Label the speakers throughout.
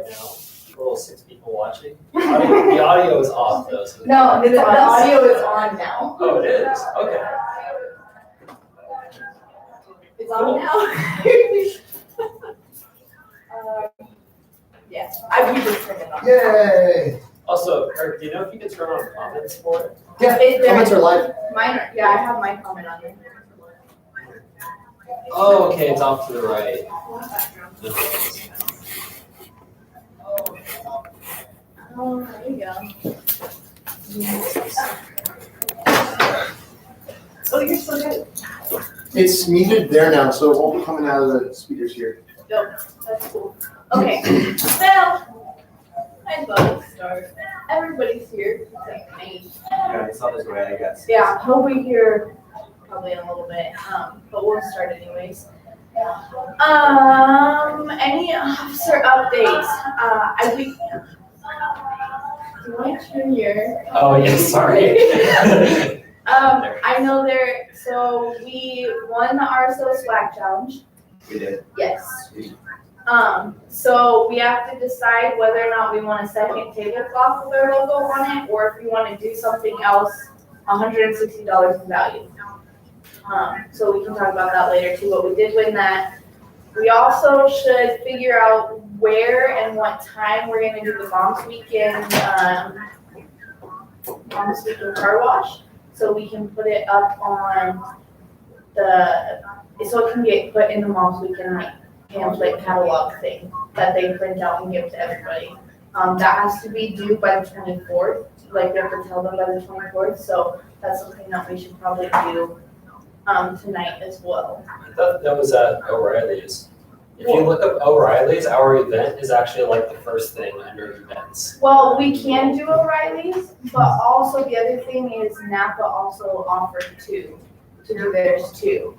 Speaker 1: now. Little 6 people watching. The audio is off though. So
Speaker 2: No, the audio is on now.
Speaker 1: Oh, it is? Okay.
Speaker 2: It's on now. Yes, you just turned it on.
Speaker 3: Yay!
Speaker 1: Also, Eric, do you know if you can turn on comments for it?
Speaker 3: Yeah, comments are live.
Speaker 2: Mine are, yeah, I have my comment on there.
Speaker 1: Oh, okay, it's off to the right.
Speaker 2: Oh, there you go. Oh, you're so good.
Speaker 3: It's muted there now, so it won't be coming out of the speakers here.
Speaker 2: Nope, that's cool. Okay, well, I thought we'd start. Everybody's here except me.
Speaker 4: Yeah, it's on this way, I guess.
Speaker 2: Yeah, he'll be here probably in a little bit, but we'll start anyways. Any officer updates? My junior.
Speaker 1: Oh, yes, sorry.
Speaker 2: I know so we won the RSO swag challenge.
Speaker 4: We did.
Speaker 2: Yes. So we have to decide whether or not we want a second tablecloth with our logo on it, or if we want to do something else, $160 in value. So we can talk about that later too, but we did win that. We also should figure out where and what time we're gonna do the Moms Weekend car wash. So we can put it up on so it can get put in the Moms Weekend like pamphlet catalog thing that they print out and give to everybody. That has to be due by the 24th, like we have to tell them by the 24th, so that's something that we should probably do tonight as well.
Speaker 1: I thought that was at O'Reilly's. If you look up O'Reilly's, our event is actually like the first thing under events.
Speaker 2: Well, we can do O'Reilly's, but also the other thing is Napa also offered to do theirs too,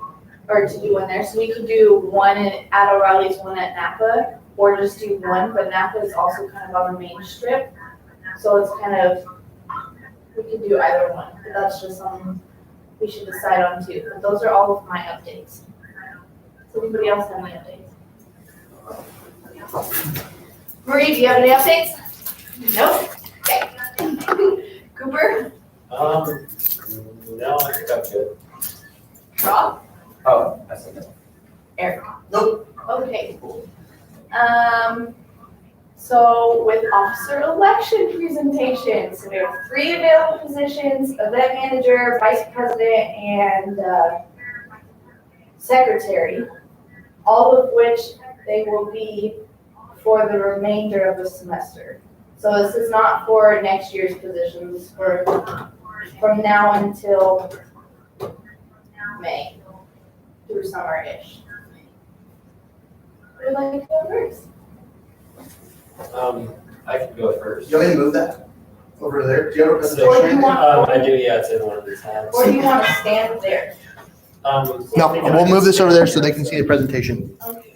Speaker 2: or to do one there. So we could do one at O'Reilly's, one at Napa, or just do one, but Napa is also kind of on the main strip. So it's kind of, we could do either one, but that's just something we should decide on too. But those are all of my updates. Does anybody else have any updates? Marie, do you have any updates? Nope. Okay. Cooper?
Speaker 1: No, I think I'm good.
Speaker 2: Rob?
Speaker 4: Oh, that's okay.
Speaker 2: Eric?
Speaker 3: Nope.
Speaker 2: Okay. So with officer election presentations, we have 3 available positions: event manager, vice president, and secretary, all of which they will be for the remainder of the semester. So this is not for next year's positions, for from now until May through summer-ish. Who would like to go first?
Speaker 1: I can go first.
Speaker 3: You want me to move that over there? Do you have a
Speaker 2: Or do
Speaker 3: presentation?
Speaker 2: you want-
Speaker 1: I do, yeah, it's in one of the tabs.
Speaker 2: Or do you want to stand there?
Speaker 3: No, we'll move this over there so they can see the presentation.
Speaker 2: Okay.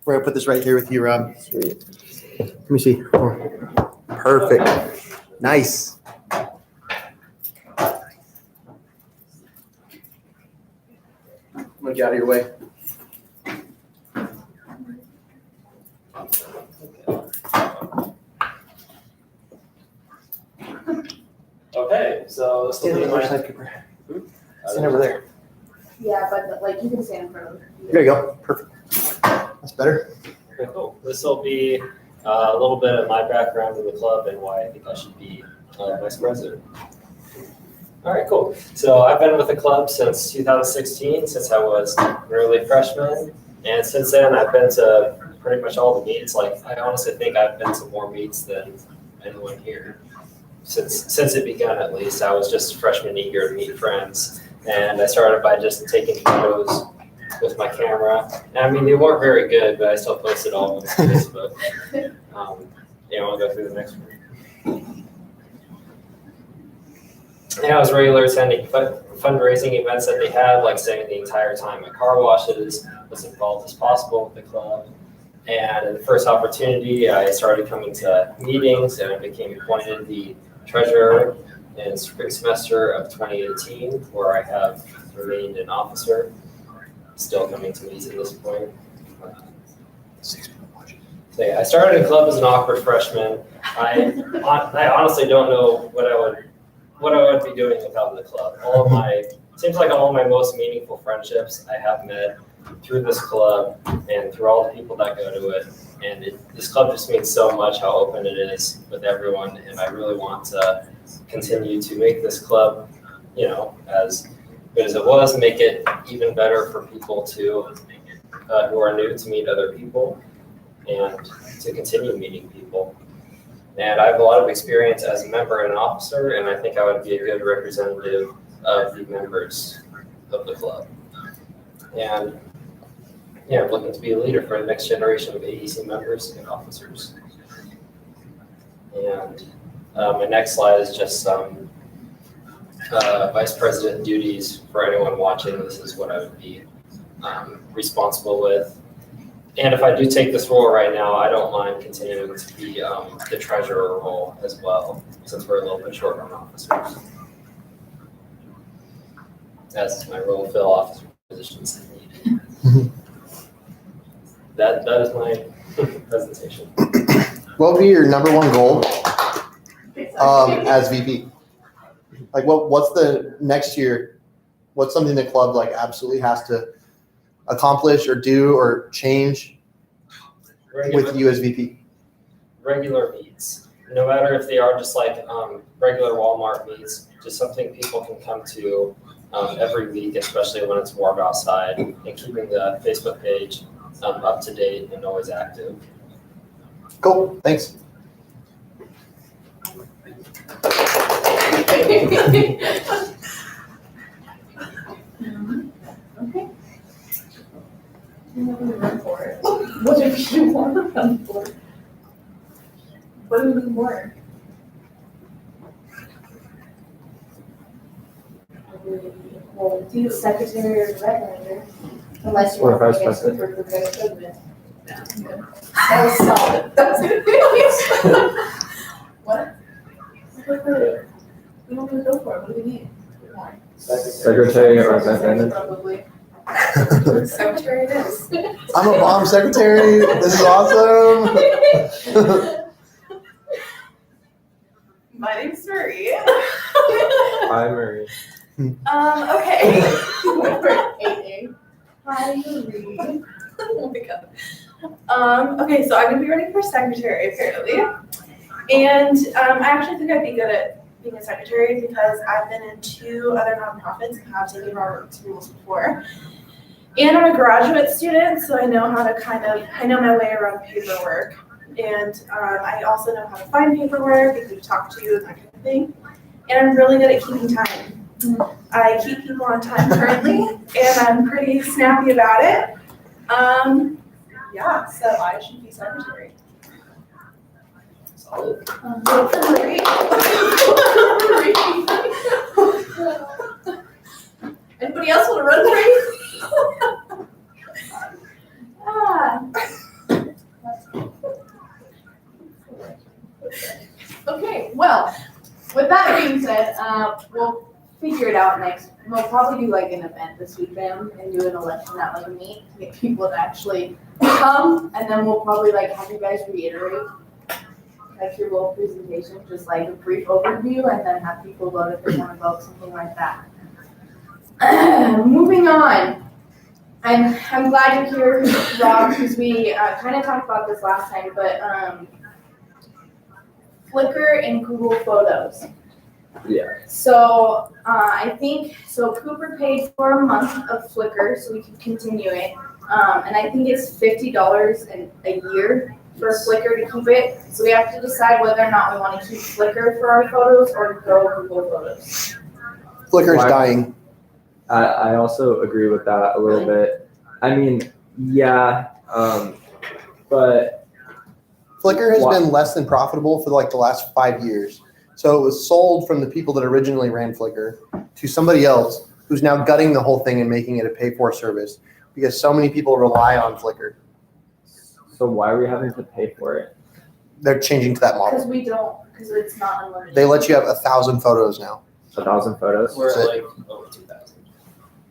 Speaker 3: We're gonna put this right here with you, Rob. Let me see. Oh, perfect. Nice. I'm gonna get out of your way.
Speaker 1: Okay, so this will be my.
Speaker 3: Stand over there.
Speaker 2: Yeah, but like you can stand in front of them.
Speaker 3: There you go. Perfect. That's better.
Speaker 1: Okay, cool. This will be a little bit of my background in the club and why I think I should be vice president. All right, cool. So I've been with the club since 2016, since I was an early freshman. And since then, I've been to pretty much all the meets. Like, I honestly think I've been to more meets than anyone here. Since it began, at least, I was just freshman eager to meet friends. And I started by just taking photos with my camera. And I mean, they weren't very good, but I still posted all of them on Facebook. Yeah, I want to go through the next one. Yeah, I was regular attending fundraising events that they had, like staying the entire time at car washes, was involved as possible with the club. And in the first opportunity, I started coming to meetings and I became appointed the treasurer in spring semester of 2018, where I have remained an officer, still coming to meetings at this point. So yeah, I started a club as an awkward freshman. I honestly don't know what I would be doing without the club. Seems like all of my most meaningful friendships I have met through this club and through all the people that go to it. And this club just means so much, how open it is with everyone. And I really want to continue to make this club, as good as it was, and make it even better for people too, who are new, to meet other people and to continue meeting people. And I have a lot of experience as a member and an officer, and I think I would be a good representative of the members of the club. And I'm looking to be a leader for the next generation of AEC members and officers. And my next slide is just some vice president duties for anyone watching. This is what I would be responsible with. And if I do take this role right now, I don't mind continuing to be the treasurer role as well, since we're a little bit short on officers. As is my role, fill officer positions that need. That is my presentation.
Speaker 3: What would be your number one goal as VP? Like what's the next year? What's something the club like absolutely has to accomplish or do or change with you as VP?
Speaker 1: Regular meets, no matter if they are just like regular Walmart meets, just something people can come to every week, especially when it's warm outside, and keeping the Facebook page up to date and always active.
Speaker 3: Cool, thanks.
Speaker 2: Okay. What do we run for? What do you want to run for? What do we want? Well, do secretary or manager, unless you
Speaker 4: Or
Speaker 2: want to
Speaker 4: vice
Speaker 2: get
Speaker 4: president.
Speaker 2: super president. That was solid. That was What? We don't even go for it. What do we need?
Speaker 4: Secretary or vice president.
Speaker 2: Probably. Secretary it is.
Speaker 3: I'm a bomb secretary. This is awesome.
Speaker 2: My name's Marie.
Speaker 4: Hi, Marie.
Speaker 2: Okay. Hi, Marie. Oh my god. Okay, so I'm gonna be running for secretary apparently. And I actually think I'd be good at being a secretary because I've been in 2 other nonprofits and have taken Robert's rules before. And I'm a graduate student, so I know how to I know my way around paperwork. And I also know how to find paperwork and who to talk to and that kind of thing. And I'm really good at keeping time. I keep people on time currently, and I'm pretty snappy about it. Yeah, so I should be secretary.
Speaker 1: Solid.
Speaker 2: Vote for Marie. Anybody else want to run for Okay, well, with that being said, we'll figure it out next. We'll probably do like an event this weekend and do an election at like a meet to get people to actually come, and then we'll probably like have you guys reiterate like your little presentation, just like a brief overview, and then have people vote if they want to vote, something like that. Moving on. I'm glad you're here, Rob, because we kind of talked about this last time, but Flickr and Google Photos.
Speaker 4: Yeah.
Speaker 2: So I think, Cooper paid for a month of Flickr so we could continue it. And I think it's $50 a year for Flickr to keep it. So we have to decide whether or not we want to keep Flickr for our photos or go Google Photos.
Speaker 3: Flickr's
Speaker 4: Why?
Speaker 3: dying.
Speaker 4: I also agree with that a little bit. I mean, yeah, but
Speaker 3: Flickr has
Speaker 4: Why?
Speaker 3: been less than profitable for like the last 5 years. So it was sold from the people that originally ran Flickr to somebody else who's now gutting the whole thing and making it a pay-for service because so many people rely on Flickr.
Speaker 4: so why are we having to pay for it?
Speaker 3: They're changing to that model.
Speaker 2: Because it's not unlimited.
Speaker 3: They let you have 1,000 photos now.
Speaker 4: 1,000 photos?
Speaker 1: We're
Speaker 3: That's
Speaker 1: at like over 2,000.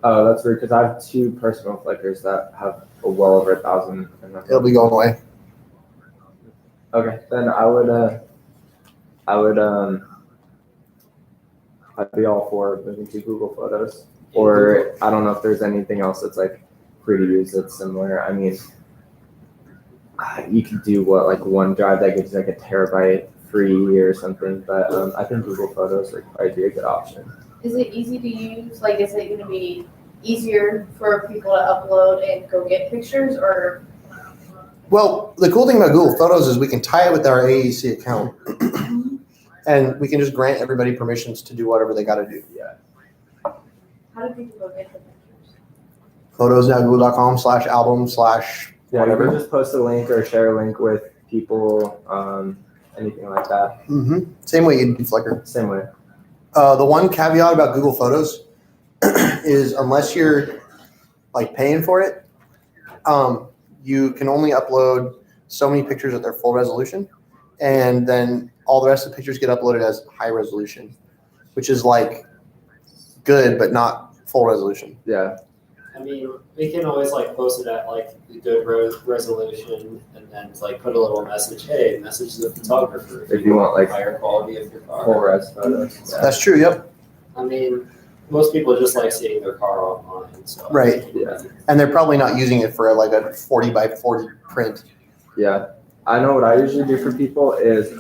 Speaker 4: Oh, that's weird because I have 2 personal Flickrs that have well over 1,000.
Speaker 3: It'll be going away.
Speaker 4: Okay, then I'd be all for moving to Google Photos. Or I don't know if there's anything else that's like free to use that's similar. I mean, you could do what, like OneDrive that gives you like a terabyte free or something, but I think Google Photos would probably be a good option.
Speaker 2: Is it easy to use? Like, is it gonna be easier for people to upload and go get pictures, or?
Speaker 3: Well, the cool thing about Google Photos is we can tie it with our AEC account, and we can just grant everybody permissions to do whatever they got to do.
Speaker 2: How do people go get the pictures?
Speaker 3: Photos.google.com/album/
Speaker 4: Yeah, you
Speaker 3: whatever.
Speaker 4: can just post a link or share a link with people, anything like that.
Speaker 3: Same way you do Flickr.
Speaker 4: Same way.
Speaker 3: The one caveat about Google Photos is unless you're like paying for it, you can only upload so many pictures at their full resolution, and then all the rest of the pictures get uploaded as high resolution, which is like good but not full resolution.
Speaker 4: Yeah.
Speaker 1: I mean, we can always like post it at like the good resolution, and then like put a little message. Hey, message the photographer
Speaker 4: If you want like
Speaker 1: higher quality of your car.
Speaker 4: full res photos. Yeah.
Speaker 3: That's true. Yep.
Speaker 1: I mean, most people just like seeing their car online. So
Speaker 3: Right.
Speaker 4: Yeah.
Speaker 3: And they're probably not using it for like a 40 by 40 print.
Speaker 4: Yeah. I know what I usually do for people is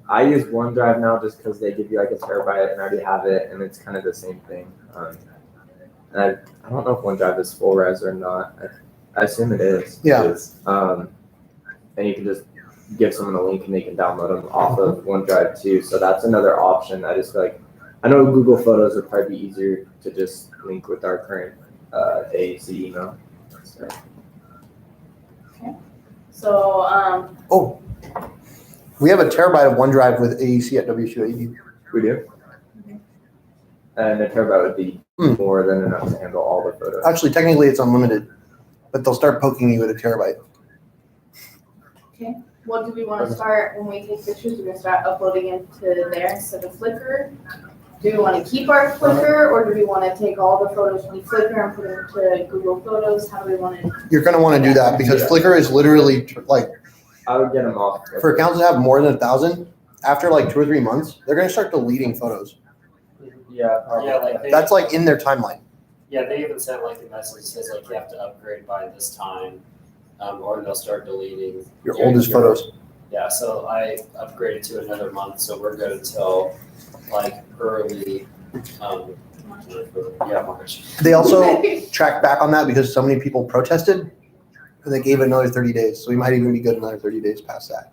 Speaker 4: I use OneDrive now just because they give you like a terabyte and I already have it, and it's kind of the same thing. And I don't know if OneDrive is full res or not. I assume it is.
Speaker 3: Yeah.
Speaker 4: It is. And you can just give someone a link and they can download them off of OneDrive too. So that's another option. I just feel like, I know Google Photos would probably be easier to just link with our current AEC email.
Speaker 2: So,
Speaker 3: Oh, we have a terabyte of OneDrive with AEC at W280.
Speaker 4: We do. And a terabyte would be more than enough to handle all the photos.
Speaker 3: Actually, technically it's unlimited, but they'll start poking you with a terabyte.
Speaker 2: what do we want to start when we take pictures? We're gonna start uploading into there instead of Flickr. Do we want to keep our Flickr, or do we want to take all the photos from Flickr and put them into Google Photos? How do we want to?
Speaker 3: You're going to want to do that because
Speaker 4: Yeah.
Speaker 3: Flickr is literally like,
Speaker 4: I would get them off.
Speaker 3: for accounts that have more than 1,000, after like 2 or 3 months, they're going to start deleting photos.
Speaker 4: Yeah, probably.
Speaker 1: Yeah, like they,
Speaker 3: That's like in their timeline.
Speaker 1: yeah, they even sent like a message that says like you have to upgrade by this time, or they'll start deleting
Speaker 3: Your oldest photos.
Speaker 1: Yeah, so I upgraded to another month, so we're good until like early, March.
Speaker 3: They also track back on that because so many people protested, and they gave it another 30 days. So we might even be good another 30 days past that.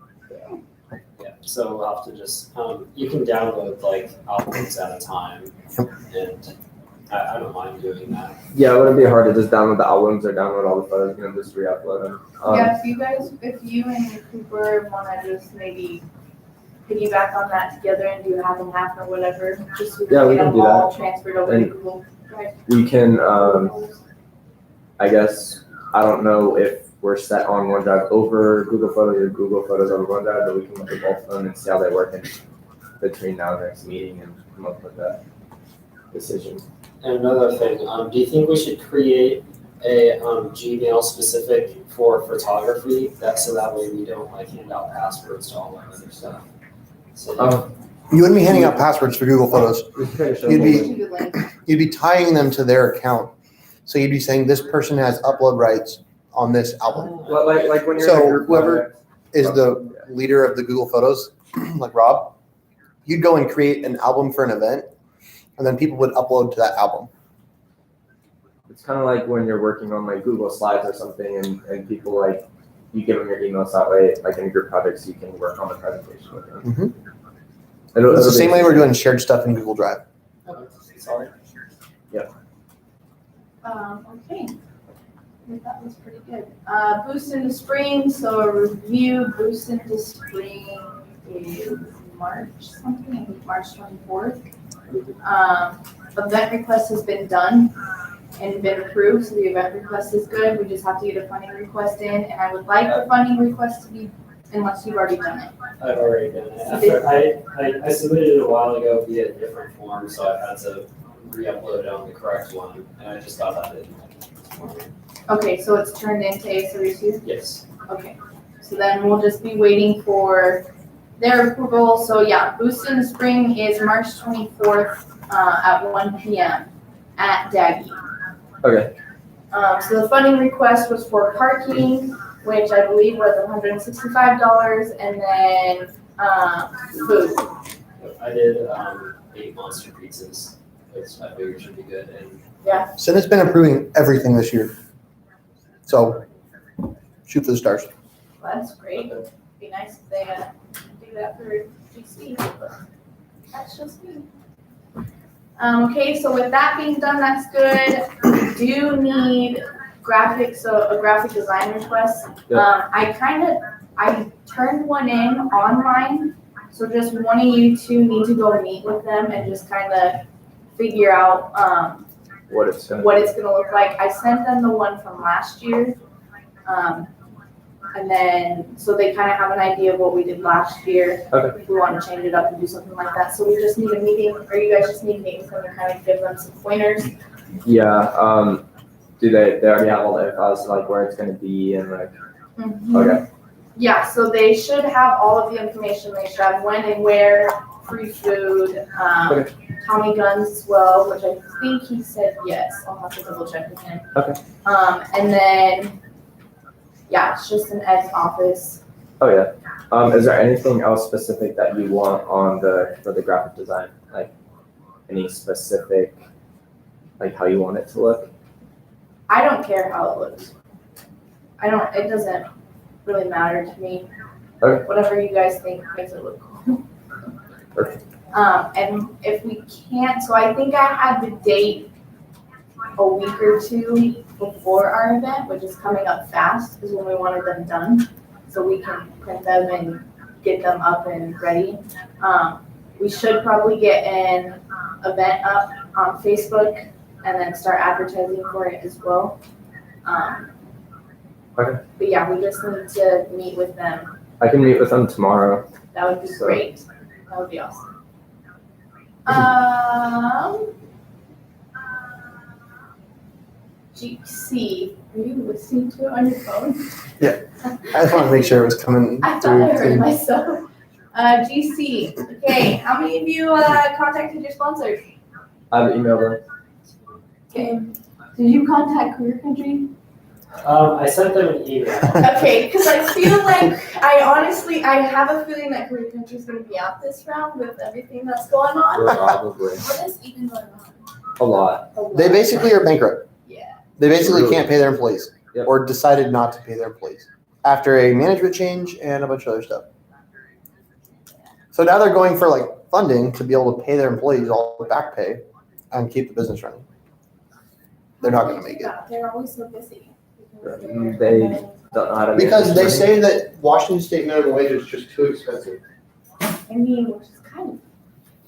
Speaker 1: Yeah, so we'll have to just, you can download like albums at a time, and I don't mind doing that.
Speaker 4: Yeah, it wouldn't be hard to just download the albums or download all the photos and just re-upload them.
Speaker 2: Yeah, if you and Cooper want to just maybe piggyback on that together and do half and half or whatever, just so we
Speaker 4: Yeah, we
Speaker 2: can
Speaker 4: can
Speaker 2: get
Speaker 4: do
Speaker 2: them all transferred over to
Speaker 4: And
Speaker 2: Google Drive.
Speaker 4: We can, I guess, I don't know if we're set on OneDrive over Google Photos or Google Photos over OneDrive, but we can look at both of them and see how they work in between now and next meeting and come up with a decision.
Speaker 1: And another thing, do you think we should create a Gmail specific for photography, so that way we don't like hand out passwords to all that other stuff? So
Speaker 3: You wouldn't be handing out passwords for Google Photos.
Speaker 4: We can kind of show
Speaker 3: You'd
Speaker 4: them
Speaker 3: be-
Speaker 4: what
Speaker 2: Should be linked.
Speaker 3: You'd be tying them to their account. So you'd be saying this person has upload rights on this album.
Speaker 4: Well, like when you're
Speaker 3: So
Speaker 4: in a group
Speaker 3: whoever
Speaker 4: project-
Speaker 3: Is the leader of the Google Photos, like Rob, you'd go and create an album for an event, and then people would upload to that album.
Speaker 4: It's kind of like when you're working on like Google Slides or something, and people like you give them your emails that way, like in group projects, you can work on the presentation with them.
Speaker 3: Mhm.
Speaker 4: It'll
Speaker 3: It's the
Speaker 4: be-
Speaker 3: same way we're doing shared stuff in Google Drive.
Speaker 1: sorry.
Speaker 2: Okay. I think that was pretty good. Boost into spring, so a review, boost into spring is March something, I think March 24th. Event request has been done and been approved, so the event request is good. We just have to get a funding request in, and I would like the funding request to be, unless you've already done it.
Speaker 1: I've already done it. After, I submitted it a while ago via a different form, so I've had to re-upload on the correct one, and I just got that in.
Speaker 2: Okay, so it's turned into ASRE2?
Speaker 1: Yes.
Speaker 2: Okay, so then we'll just be waiting for their approval. So yeah, Boost in the Spring is March 24th at 1 p.m. at Daggy.
Speaker 4: Okay.
Speaker 2: So the funding request was for parking, which I believe was $165, and then food.
Speaker 1: I did 8 monster pizzas, which I figured should be good, and
Speaker 3: Senate's been approving everything this year. So shoot for the stars.
Speaker 2: Well, that's great. It'd be nice if they do that for GC, but that's just me. Okay, so with that being done, that's good. We do need graphics, so a graphic design request.
Speaker 4: Yeah.
Speaker 2: I turned one in online, so just one of you two need to go meet with them and just kind of figure out
Speaker 4: What it's gonna
Speaker 2: look like. I sent them the one from last year. And then, so they kind of have an idea of what we did last year.
Speaker 4: Okay.
Speaker 2: If we want to change it up and do something like that. So we just need a meeting, or you guys just need a meeting with them to kind of give them some pointers.
Speaker 4: Yeah, do they already have all the info as to like where it's gonna be and like, okay,
Speaker 2: Yeah, so they should have all of the information. They should have when and where, free food,
Speaker 4: Okay.
Speaker 2: Tommy guns as well, which I think he said yes. I'll have to double check with him.
Speaker 4: Okay.
Speaker 2: And then, yeah, it's just an Ed's office.
Speaker 4: oh yeah. Is there anything else specific that you want for the graphic design? Like any specific, like how you want it to look?
Speaker 2: I don't care how it looks. It doesn't really matter to me.
Speaker 4: Okay.
Speaker 2: Whatever you guys think makes it look cool.
Speaker 4: Perfect.
Speaker 2: And if we can't, so I think I had the date a week or two before our event, which is coming up fast, is when we wanted them done. So we can print them and get them up and ready. We should probably get an event up on Facebook and then start advertising for it as well.
Speaker 4: Okay.
Speaker 2: But yeah, we just need to meet with them.
Speaker 4: I can meet with them tomorrow.
Speaker 2: That would be
Speaker 4: So-
Speaker 2: great. That would be awesome. GC, are you listening to it on your phone?
Speaker 3: I just want to make sure it was coming
Speaker 2: I thought
Speaker 3: through.
Speaker 2: I heard
Speaker 3: clean.
Speaker 2: myself. GC, okay, how many of you contacted your sponsors?
Speaker 4: I've emailed them.
Speaker 2: Okay, did you contact Career Country?
Speaker 1: I sent them an email.
Speaker 2: Okay, because I feel like, I have a feeling that Career Country is going to be out this round with everything that's going on.
Speaker 4: Probably.
Speaker 2: What is even going on?
Speaker 4: A lot.
Speaker 3: They basically are bankrupt.
Speaker 2: Yeah.
Speaker 3: They basically
Speaker 4: Really?
Speaker 3: can't pay their employees
Speaker 4: Yep.
Speaker 3: or decided not to pay their employees after a management change and a bunch of other stuff. So now they're going for like funding to be able to pay their employees all the back pay and keep the business running. They're not gonna make it.
Speaker 2: They're always so busy.
Speaker 4: They don't know how to make
Speaker 3: Because they
Speaker 4: this
Speaker 3: say that Washington state minimum wage is just too expensive.
Speaker 2: I mean, which is kind of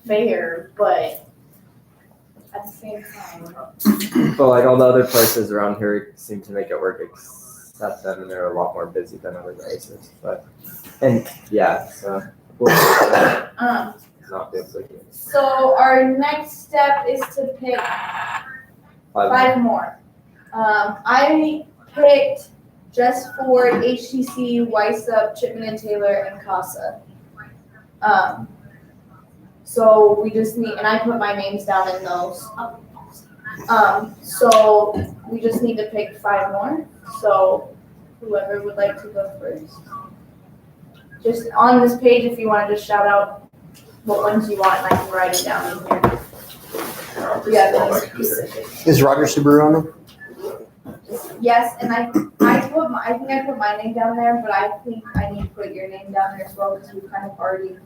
Speaker 2: fair, but at the same time.
Speaker 4: money. But like all the other places around here seem to make it work except them, and they're a lot more busy than other places. But and yeah, so we'll
Speaker 2: Um,
Speaker 4: not be able to get
Speaker 2: so our next step is to pick 5 more. I picked just for HTC, YSUP, Chipman and Taylor, and CASA. So we just need, and I put my names down in those. So we just need to pick 5 more. So whoever would like to go first. Just on this page, if you want to just shout out what ones you want, and I can write it down in here. Yeah, that's specific.
Speaker 3: Is Roger Subaru on them?
Speaker 2: Yes, and I think I put my name down there, but I think I need to put your name down there as well, because we've kind of already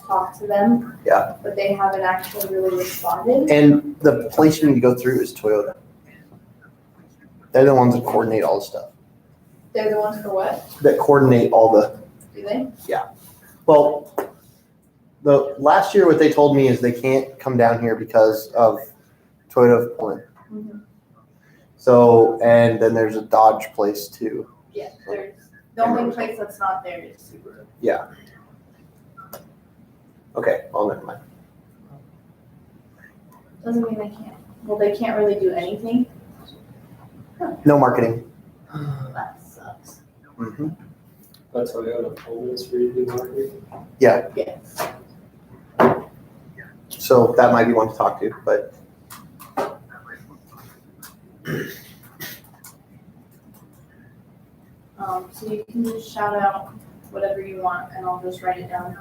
Speaker 2: talked to them.
Speaker 3: Yeah.
Speaker 2: But they haven't actually really responded.
Speaker 3: And the place you need to go through is Toyota. They're the ones that coordinate all the stuff.
Speaker 2: They're the ones for what?
Speaker 3: That coordinate all the,
Speaker 2: Do they?
Speaker 3: well, the last year what they told me is they can't come down here because of Toyota of Portland.
Speaker 2: Mhm.
Speaker 3: So, and then there's a Dodge place too.
Speaker 2: Yeah, there's, the only place that's not there is Subaru.
Speaker 3: Okay, well, never mind.
Speaker 2: Doesn't mean they can't. Well, they can't really do anything.
Speaker 3: No marketing.
Speaker 2: That sucks.
Speaker 3: Mm-hmm.
Speaker 1: But Toyota told us for you to do marketing.
Speaker 2: Yes.
Speaker 3: So that might be one to talk to, but
Speaker 2: So you can just shout out whatever you want and I'll just write it down.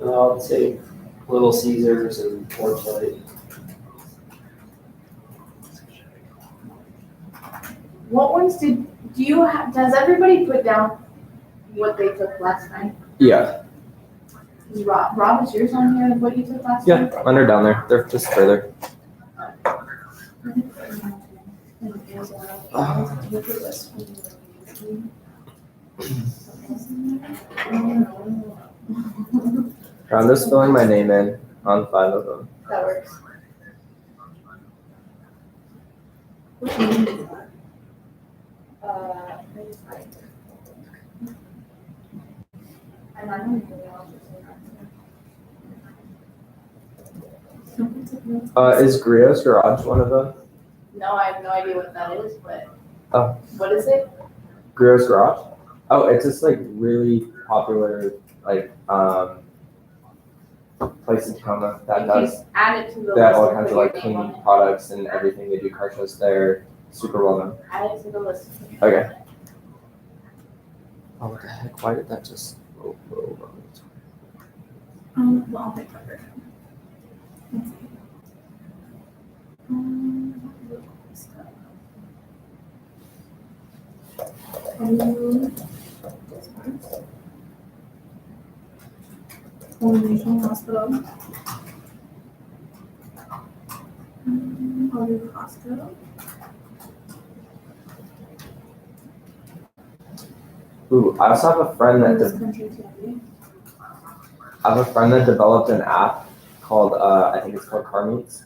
Speaker 1: I'll take Little Caesars and Torchlight.
Speaker 2: What ones do you have, does everybody put down what they took last night?
Speaker 4: Yeah.
Speaker 2: Rob, is yours on here, what you took last
Speaker 4: Yeah,
Speaker 2: night?
Speaker 4: mine are down there. They're just further. I'm just filling my name in on 5 of them.
Speaker 2: That works. Which meeting is that? And I don't even know.
Speaker 4: Is Griot's Garage one of them?
Speaker 2: No, I have no idea what that is, but.
Speaker 4: Oh.
Speaker 2: What is it?
Speaker 4: Griot's Garage? Oh, it's just like really popular, like, place in Tacoma that
Speaker 2: You
Speaker 4: does,
Speaker 2: can add it to the list.
Speaker 4: they have all
Speaker 2: and
Speaker 4: kinds
Speaker 2: put
Speaker 4: of like
Speaker 2: your name on
Speaker 4: cleaning
Speaker 2: it.
Speaker 4: products and everything. They do car shows there. Super well known.
Speaker 2: Add it to the list.
Speaker 4: Okay. Oh, what the heck? Why did that just.
Speaker 2: Well, I'll pick up. Elimination hospital. I'll do hospital.
Speaker 4: Ooh, I also have a friend that developed an app called I think it's called Car Meets,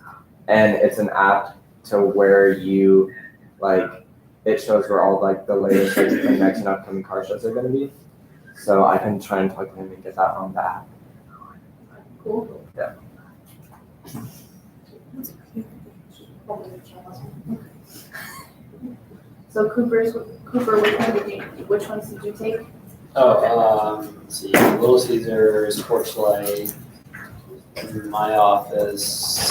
Speaker 4: and it's an app to where you like it shows where all like the latest like, the next and upcoming car shows are going to be. So I can try and talk to him and get that on the app.
Speaker 2: Cool.
Speaker 4: Yeah.
Speaker 2: So Cooper, which ones did you take?
Speaker 1: Let's see, Little Caesars, Torchlight, My Office,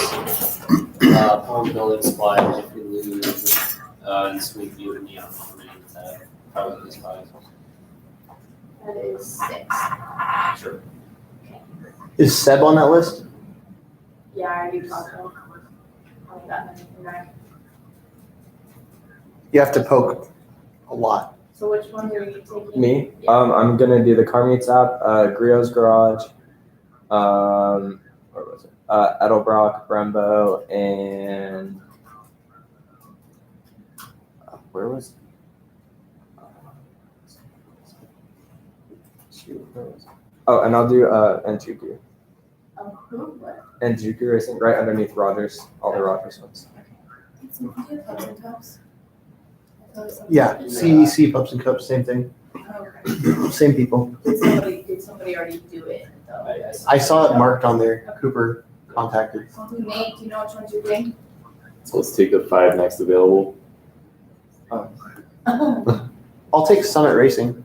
Speaker 1: Home Building Supplies, if we lose, and Sweet View and Neon. Probably these 5.
Speaker 2: That is 6.
Speaker 1: Sure.
Speaker 3: is Seb on that list?
Speaker 2: Yeah, I already talked to him. I haven't gotten anything back.
Speaker 3: You have to poke a lot.
Speaker 2: So which ones are you taking?
Speaker 4: Me?
Speaker 2: Yeah.
Speaker 4: I'm gonna do the Car Meets app, Griot's Garage, where was it? Edelbrock, Brembo, and where was? Shoot, where was it? Oh, and I'll do Njuku.
Speaker 2: Who? What?
Speaker 4: Njuku Racing, right underneath Rogers, all the Rogers ones.
Speaker 3: Yeah, CEC Pups and Cups, same thing.
Speaker 2: Okay.
Speaker 3: Same people.
Speaker 2: Did somebody already do it though?
Speaker 3: I saw it marked on there. Cooper contacted.
Speaker 2: Nate, do you know which ones you're doing?
Speaker 5: So let's take the 5 next available.
Speaker 3: I'll take Summit Racing.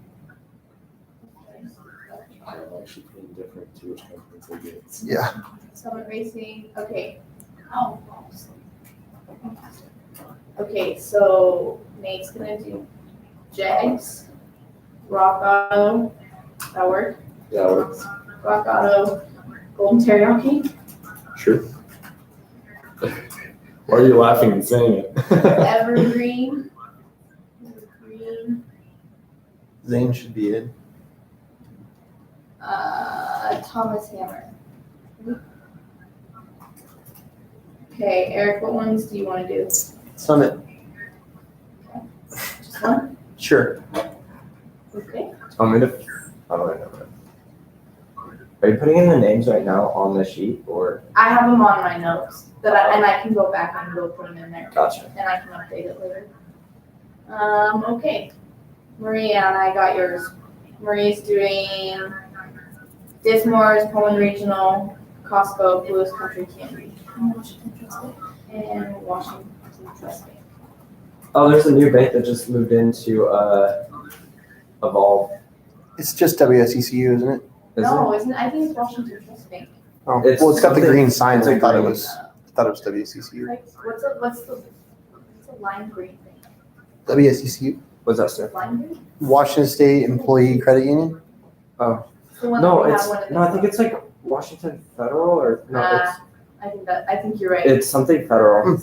Speaker 5: I'm actually pretty indifferent to which companies I get.
Speaker 3: Yeah.
Speaker 2: Summit Racing, okay. Oh. Okay, so Nate's gonna do Jags, Rock Auto, that work?
Speaker 5: Yeah, it works.
Speaker 2: Rock Auto, Golden Teriyaki,
Speaker 5: Sure. Why are you laughing and saying it?
Speaker 2: Evergreen,
Speaker 3: Zane should be in.
Speaker 2: Thomas Hammer. Okay, Eric, what ones do you wanna do?
Speaker 3: Summit.
Speaker 2: Just one?
Speaker 3: Sure.
Speaker 2: Okay.
Speaker 4: I'm gonna. I don't know. Are you putting in the names right now on the sheet or?
Speaker 2: I have them on my notes, and I can go back and go put them in there.
Speaker 4: Gotcha.
Speaker 2: And I can update it later. Okay. Maria and I got yours. Maria's doing Dismore's, Pullman Regional, Costco, Blues Country Candy, and Washington Trust Bank.
Speaker 4: Oh, there's a new bank that just moved into Evolve.
Speaker 3: It's just WSECU, isn't it?
Speaker 2: No, isn't it? I think it's Washington Trust Bank.
Speaker 3: Oh,
Speaker 4: It's
Speaker 3: well, it's got the
Speaker 4: something-
Speaker 3: green sign.
Speaker 4: it's
Speaker 3: I
Speaker 4: a
Speaker 3: thought it
Speaker 4: green-
Speaker 3: was. I thought it was WSECU.
Speaker 2: Like, what's the lime green thing?
Speaker 3: WSECU,
Speaker 4: What's that, sir?
Speaker 2: Lime green?
Speaker 3: Washington State Employee Credit Union.
Speaker 2: It's the one
Speaker 4: No,
Speaker 2: that we
Speaker 4: it's
Speaker 2: have one of
Speaker 4: no. I
Speaker 2: the-
Speaker 4: think it's like Washington Federal or no.
Speaker 2: I think you're right.
Speaker 4: It's something federal.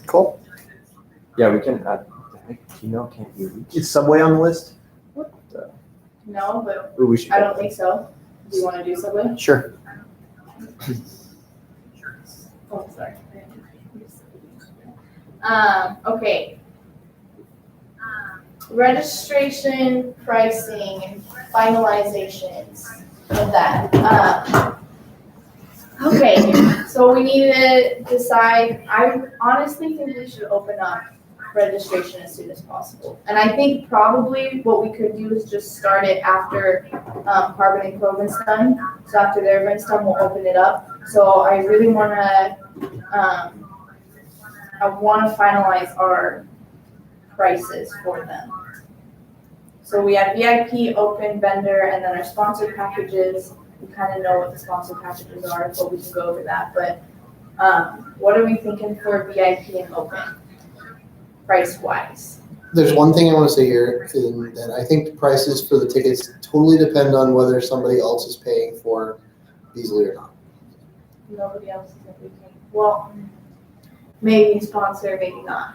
Speaker 3: Cool.
Speaker 4: Yeah, we can add. Do you know? Can't you reach?
Speaker 3: Is Subway on the list?
Speaker 2: No, but
Speaker 4: Ooh, we should.
Speaker 2: I don't think so. Do you want to do Subway?
Speaker 3: Sure.
Speaker 2: Oh, sorry. Okay. Registration, pricing, and finalizations of that. Okay, so we need to decide, I honestly think we should open up registration as soon as possible. And I think probably what we could do is just start it after Carbon and Proven's done. So after their event's done, we'll open it up. So I really wanna, I wanna finalize our prices for them. So we have VIP, open, vendor, and then our sponsored packages. We kind of know what the sponsored packages are, so we can go over that. But what are we thinking for VIP and open, price-wise?
Speaker 3: There's one thing I want to say here, in that I think the prices for the tickets totally depend on whether somebody else is paying for Beasley or not.
Speaker 2: Nobody else is gonna be paying. Well, maybe sponsor, maybe not.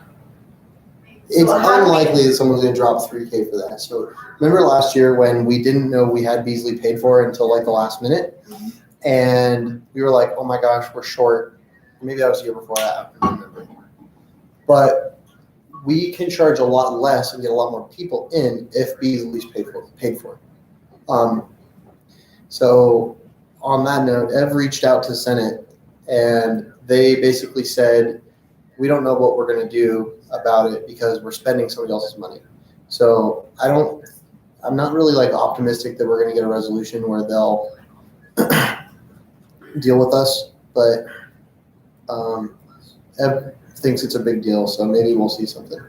Speaker 3: It's
Speaker 2: So how do we-
Speaker 3: unlikely that someone's gonna drop 3K for that. So remember last year when we didn't know we had Beasley paid for until like the last minute?
Speaker 2: Mhm.
Speaker 3: And we were like, oh my gosh, we're short. Maybe that was the year before that, I don't remember. But we can charge a lot less and get a lot more people in if Beasley's paid for. So on that note, Ev reached out to Senate and they basically said, we don't know what we're gonna do about it because we're spending somebody else's money. So I'm not really like optimistic that we're gonna get a resolution where they'll deal with us, but Ev thinks it's a big deal, so maybe we'll see something.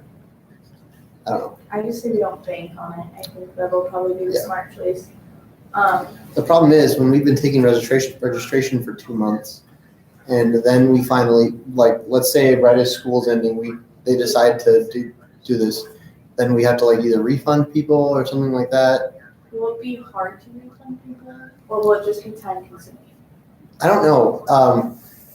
Speaker 3: I don't know.
Speaker 2: I just say we don't bank on it. I think that will probably be the
Speaker 3: Yeah.
Speaker 2: smart choice.
Speaker 3: The problem is when we've been taking registration for 2 months, and then we finally, like, let's say right as school's ending, they decide to do this, then we have to like either refund people or something like that.
Speaker 2: Will it be hard to refund people, or will it just be time consuming?
Speaker 3: I don't know.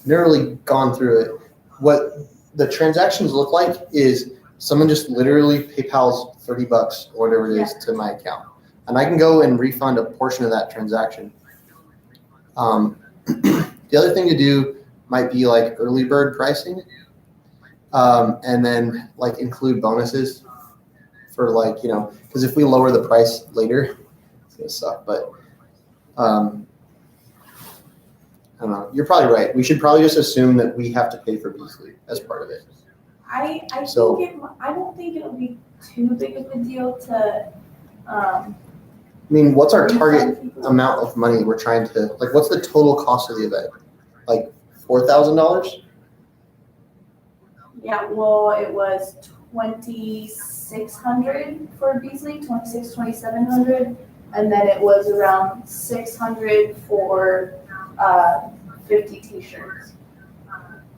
Speaker 3: Never really gone through it. What the transactions look like is someone just literally PayPal's $30 or whatever it is to my account, and I can go and refund a portion of that transaction. The other thing to do might be like early bird pricing, and then like include bonuses for like, because if we lower the price later, it's gonna suck. But I don't know. You're probably right. We should probably just assume that we have to pay for Beasley as part of it.
Speaker 2: I
Speaker 3: So-
Speaker 2: don't think it'll be too big of a deal to
Speaker 3: I mean, what's our target
Speaker 2: refund people.
Speaker 3: amount of money we're trying to, like, what's the total cost of the event? Like $4,000?
Speaker 2: Yeah, well, it was 2,600 for Beasley, 2,700, and then it was around 600 for 50 t-shirts.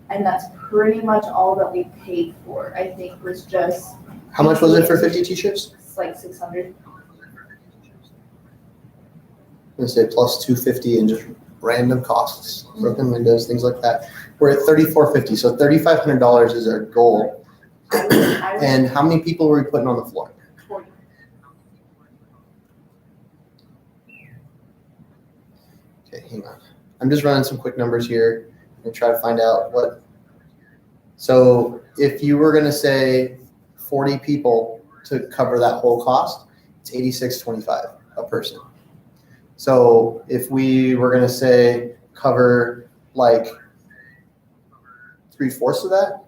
Speaker 2: And that's pretty much all that we paid for, I think, was just,
Speaker 3: How much was it for 50 t-shirts?
Speaker 2: it's like 600.
Speaker 3: I'm gonna say plus 250 and just random costs, broken windows, things like that. We're at $3,450, so $3,500 is our goal.
Speaker 2: I was
Speaker 3: And how many people were we putting on the floor?
Speaker 2: 40.
Speaker 3: Okay, hang on. I'm just running some quick numbers here and try to find out what. So if you were gonna say 40 people to cover that whole cost, it's $86.25 a person. So if we were gonna say cover like 3/4 of that,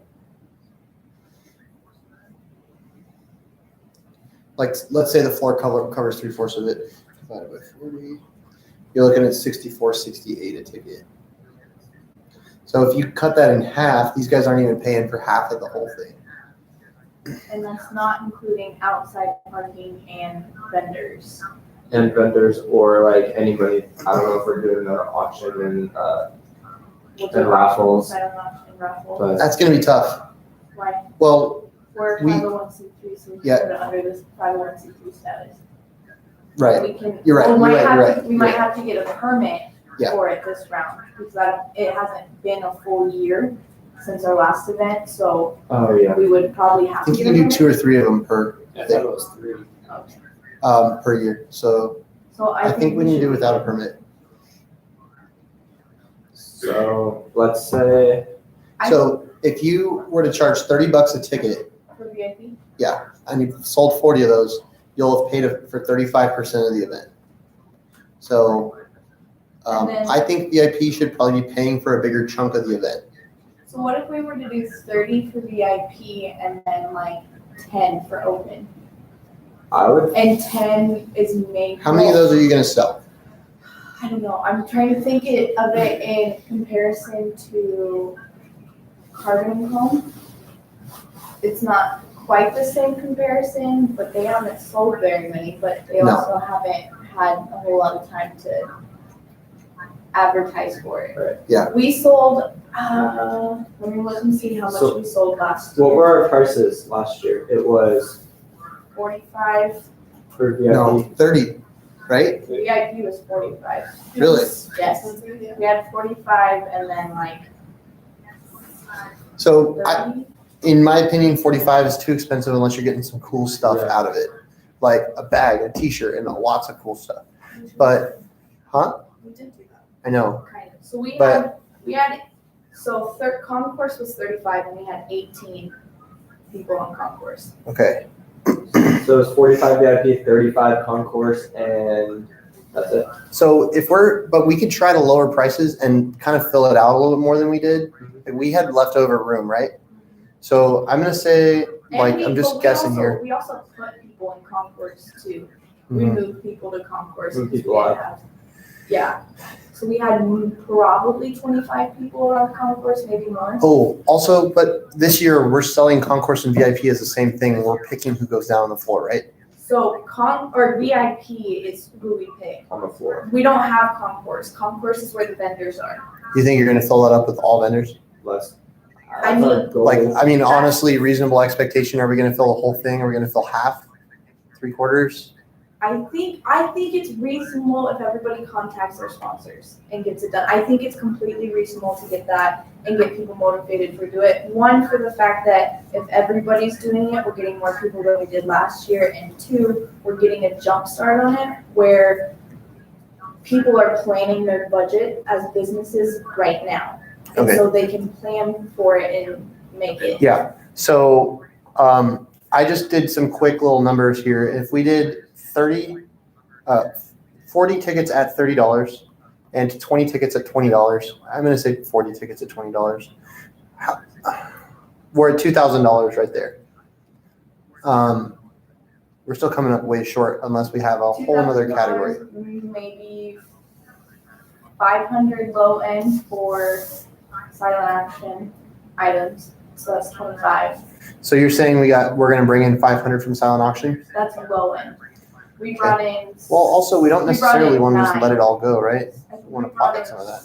Speaker 3: like let's say the floor covers 3/4 of it, divided by 40. you're looking at 64.68 a ticket. So if you cut that in half, these guys aren't even paying for half of the whole thing.
Speaker 2: And that's not including outside parking and vendors.
Speaker 4: And vendors or like anybody, I don't know if we're doing an auction and And raffles. But
Speaker 3: That's gonna be tough.
Speaker 2: Why?
Speaker 3: Well,
Speaker 2: We're
Speaker 3: we-
Speaker 2: 501c3, so we
Speaker 3: Yeah.
Speaker 2: can put it under this 501c3 status.
Speaker 3: right,
Speaker 2: We can.
Speaker 3: You're right,
Speaker 2: we might
Speaker 3: you're right,
Speaker 2: have
Speaker 3: you're
Speaker 2: to-
Speaker 3: right,
Speaker 2: We
Speaker 3: you're
Speaker 2: might
Speaker 3: right.
Speaker 2: have to get a permit
Speaker 3: Yeah.
Speaker 2: for it this round, because it hasn't been a full year since our last event, so
Speaker 4: oh yeah.
Speaker 2: we would probably
Speaker 3: I
Speaker 2: have to
Speaker 3: think you
Speaker 2: get
Speaker 3: can
Speaker 2: a
Speaker 3: do 2 or 3 of them
Speaker 1: I thought it was 3.
Speaker 2: permit.
Speaker 3: per year. So
Speaker 2: So
Speaker 3: I think we can
Speaker 2: should
Speaker 3: do
Speaker 2: be
Speaker 3: without a
Speaker 2: good.
Speaker 3: permit.
Speaker 4: So let's say
Speaker 2: I-
Speaker 3: So if you were to charge $30 a ticket
Speaker 2: For VIP?
Speaker 3: and you've sold 40 of those, you'll have paid for 35% of the event. So
Speaker 2: And then-
Speaker 3: I think VIP should probably be paying for a bigger chunk of the event.
Speaker 2: So what if we were to do 30 for VIP and then like 10 for open?
Speaker 4: I would
Speaker 2: And 10 is maybe.
Speaker 3: How many of those are you gonna sell?
Speaker 2: I don't know, I'm trying to think of it in comparison to Carbon and Chrome. It's not quite the same comparison, but they haven't sold very many, but they
Speaker 3: No.
Speaker 2: also haven't had a whole lot of time to advertise for it.
Speaker 4: Right.
Speaker 3: Yeah.
Speaker 2: We sold, let me see how much
Speaker 4: So-
Speaker 2: we sold last year.
Speaker 4: what were our prices last year? It was
Speaker 2: 45,
Speaker 4: for VIP.
Speaker 3: No, 30, right?
Speaker 2: VIP was 45.
Speaker 3: Really?
Speaker 2: Yes, we had 45 and then like
Speaker 3: So
Speaker 2: 30.
Speaker 3: in my opinion, 45 is too expensive unless you're getting some cool stuff
Speaker 4: Yeah.
Speaker 3: out of it. Like a bag, a t-shirt, and lots of cool stuff. But,
Speaker 2: We did do that.
Speaker 3: I know,
Speaker 2: Kind of. So we
Speaker 3: But-
Speaker 2: had, so third concourse was 35 and we had 18 people on concourse.
Speaker 3: okay.
Speaker 4: So it's 45 VIP, 35 concourse, and that's it.
Speaker 3: So but we could try to lower prices and kind of fill it out a little bit more than we did. We had leftover room, right? So I'm gonna say, like,
Speaker 2: And
Speaker 3: I'm
Speaker 2: but
Speaker 3: just
Speaker 2: we
Speaker 3: guessing
Speaker 2: also-
Speaker 3: here.
Speaker 2: We also put people in concourse too. We
Speaker 3: Mhm.
Speaker 2: moved people to concourse.
Speaker 4: Moved
Speaker 2: because we
Speaker 4: people
Speaker 2: didn't
Speaker 4: out.
Speaker 2: have- Yeah. So we had probably 25 people on concourse, maybe more.
Speaker 3: Oh, also, but this year we're selling concourse and VIP as the same thing. We're picking who goes down on the floor, right?
Speaker 2: So VIP is who we pick.
Speaker 4: On the floor.
Speaker 2: We don't have concourse. Concourse is where the vendors are.
Speaker 3: Do you think you're gonna fill that up with all vendors?
Speaker 4: Less.
Speaker 2: I
Speaker 4: That's our
Speaker 2: mean-
Speaker 4: goal.
Speaker 3: Like, I mean, honestly, reasonable expectation, are we gonna fill the whole thing? Are we gonna fill half? 3/4?
Speaker 2: I think it's reasonable if everybody contacts their sponsors and gets it done. I think it's completely reasonable to get that and get people motivated to do it. One, for the fact that if everybody's doing it, we're getting more people than we did last year. And two, we're getting a jump start on it where people are planning their budget as businesses right now. And
Speaker 3: Okay.
Speaker 2: so they can plan for it and make it.
Speaker 3: Yeah, so, I just did some quick little numbers here. If we did 40 tickets at $30 and 20 tickets at $20, I'm gonna say 40 tickets at $20. We're at $2,000 right there. We're still coming up way short unless we have a whole nother category.
Speaker 2: $2,000, maybe 500 low end for silent action items, so that's 25.
Speaker 3: So you're saying we're gonna bring in 500 from silent auction?
Speaker 2: That's low end. We brought in.
Speaker 3: Well, also, we don't
Speaker 2: We brought
Speaker 3: necessarily
Speaker 2: in
Speaker 3: wanna just let
Speaker 2: 9.
Speaker 3: it all go, right?
Speaker 2: I think
Speaker 3: wanna
Speaker 2: we brought
Speaker 3: pocket
Speaker 2: in
Speaker 3: some of that.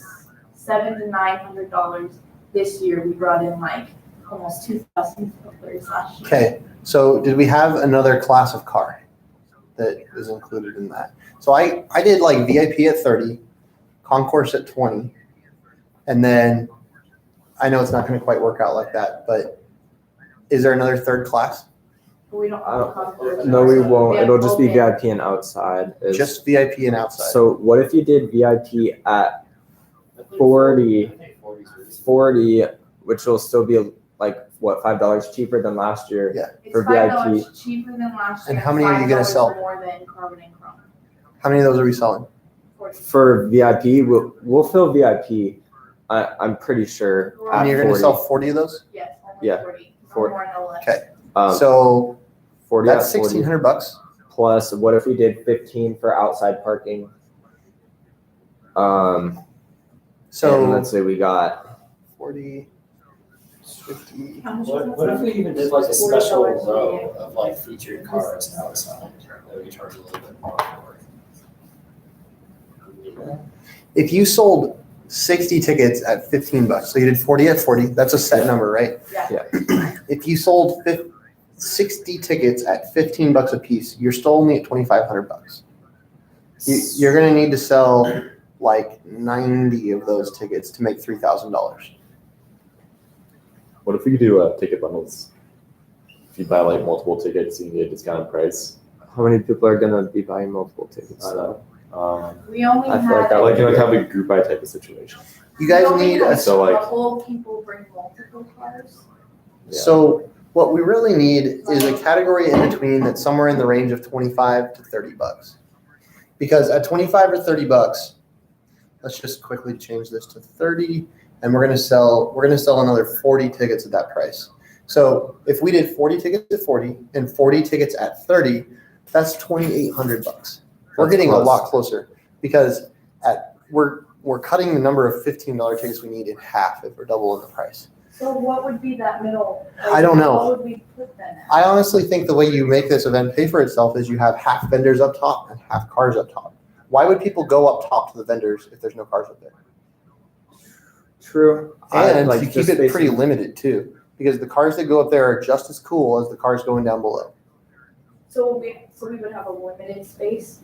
Speaker 2: $700 to $900 this year. We brought in like almost $2,000 last year.
Speaker 3: Okay, so did we have another class of car that is included in that? So I did like VIP at 30, concourse at 20, and then I know it's not gonna quite work out like that, but is there another third class?
Speaker 2: But we don't have a concourse.
Speaker 4: No, we won't.
Speaker 2: have
Speaker 4: It'll just be
Speaker 2: open.
Speaker 4: VIP and outside.
Speaker 3: Just VIP and outside?
Speaker 4: So what if you did VIP at 40, 40, which will still be like, what, $5 cheaper than last year?
Speaker 3: Yeah.
Speaker 2: It's
Speaker 4: for
Speaker 2: $5
Speaker 4: VIP.
Speaker 2: cheaper than last year.
Speaker 3: And how many are you gonna
Speaker 2: $5
Speaker 3: sell?
Speaker 2: More than Carbon and Chrome.
Speaker 3: How many of those are we selling?
Speaker 2: 40.
Speaker 4: For VIP, we'll fill VIP. I'm pretty sure
Speaker 2: And
Speaker 3: And
Speaker 4: at
Speaker 3: you're gonna
Speaker 4: 40.
Speaker 3: sell 40 of those?
Speaker 2: Yes, only
Speaker 4: Yeah.
Speaker 2: 40. No
Speaker 4: 40.
Speaker 2: more, no less.
Speaker 3: Okay. So
Speaker 4: 40
Speaker 3: that's
Speaker 4: at 40.
Speaker 3: $1,600.
Speaker 4: Plus, what if we did 15 for outside parking? And
Speaker 3: So
Speaker 4: let's say we got
Speaker 3: 40, 50.
Speaker 1: What if we even did like a special row of like featured cars outside that we charge a little bit more for?
Speaker 3: If you sold 60 tickets at $15, so you did 40 at 40, that's a set number, right?
Speaker 2: Yeah.
Speaker 3: If you sold 60 tickets at $15 a piece, you're still only at $2,500. You're gonna need to sell like 90 of those tickets to make $3,000.
Speaker 5: What if we could do ticket bundles? If you buy like multiple tickets, you can get a discounted price.
Speaker 4: how many people are gonna be buying multiple tickets?
Speaker 2: We only
Speaker 4: I feel like
Speaker 2: had.
Speaker 4: that
Speaker 5: Like have a group buy type of situation.
Speaker 3: You guys
Speaker 2: we only
Speaker 3: need
Speaker 2: had
Speaker 3: a,
Speaker 5: So, like-
Speaker 2: couple people bring multiple cars.
Speaker 3: so what we really need is a category in between that's somewhere in the range of 25 to $30. Because at 25 or $30, let's just quickly change this to 30, and we're gonna sell another 40 tickets at that price. So if we did 40 tickets at 40 and 40 tickets at 30, that's $2,800. We're
Speaker 4: That's
Speaker 3: getting a
Speaker 4: close.
Speaker 3: lot closer because we're cutting the number of $15 tickets we need in half if we're doubling the price.
Speaker 2: So what would be that middle?
Speaker 3: I don't know.
Speaker 2: What would we put then at?
Speaker 3: I honestly think the way you make this event pay for itself is you have half vendors up top and half cars up top. Why would people go up top to the vendors if there's no cars up there?
Speaker 4: True.
Speaker 3: And
Speaker 4: Like,
Speaker 3: you keep
Speaker 4: just
Speaker 3: it pretty
Speaker 4: basically-
Speaker 3: limited too, because the cars that go up there are just as cool as the cars going down below.
Speaker 2: So we would have a limited space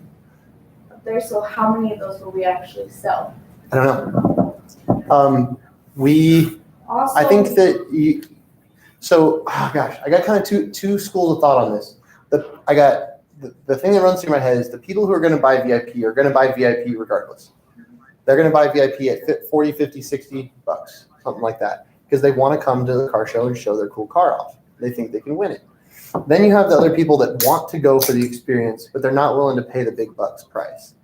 Speaker 2: up there, so how many of those will we actually sell?
Speaker 3: I don't know.
Speaker 2: Also.
Speaker 3: I think that I got kind of two schools of thought on this. The thing that runs through my head is the people who are going to buy VIP are going to buy VIP regardless. They're going to buy VIP at 40, 50, 60 bucks, something like that, because they want to come to the car show and show their cool car off. They think they can win it. Then you have the other people that want to go for the experience, but they're not willing to pay the big bucks price.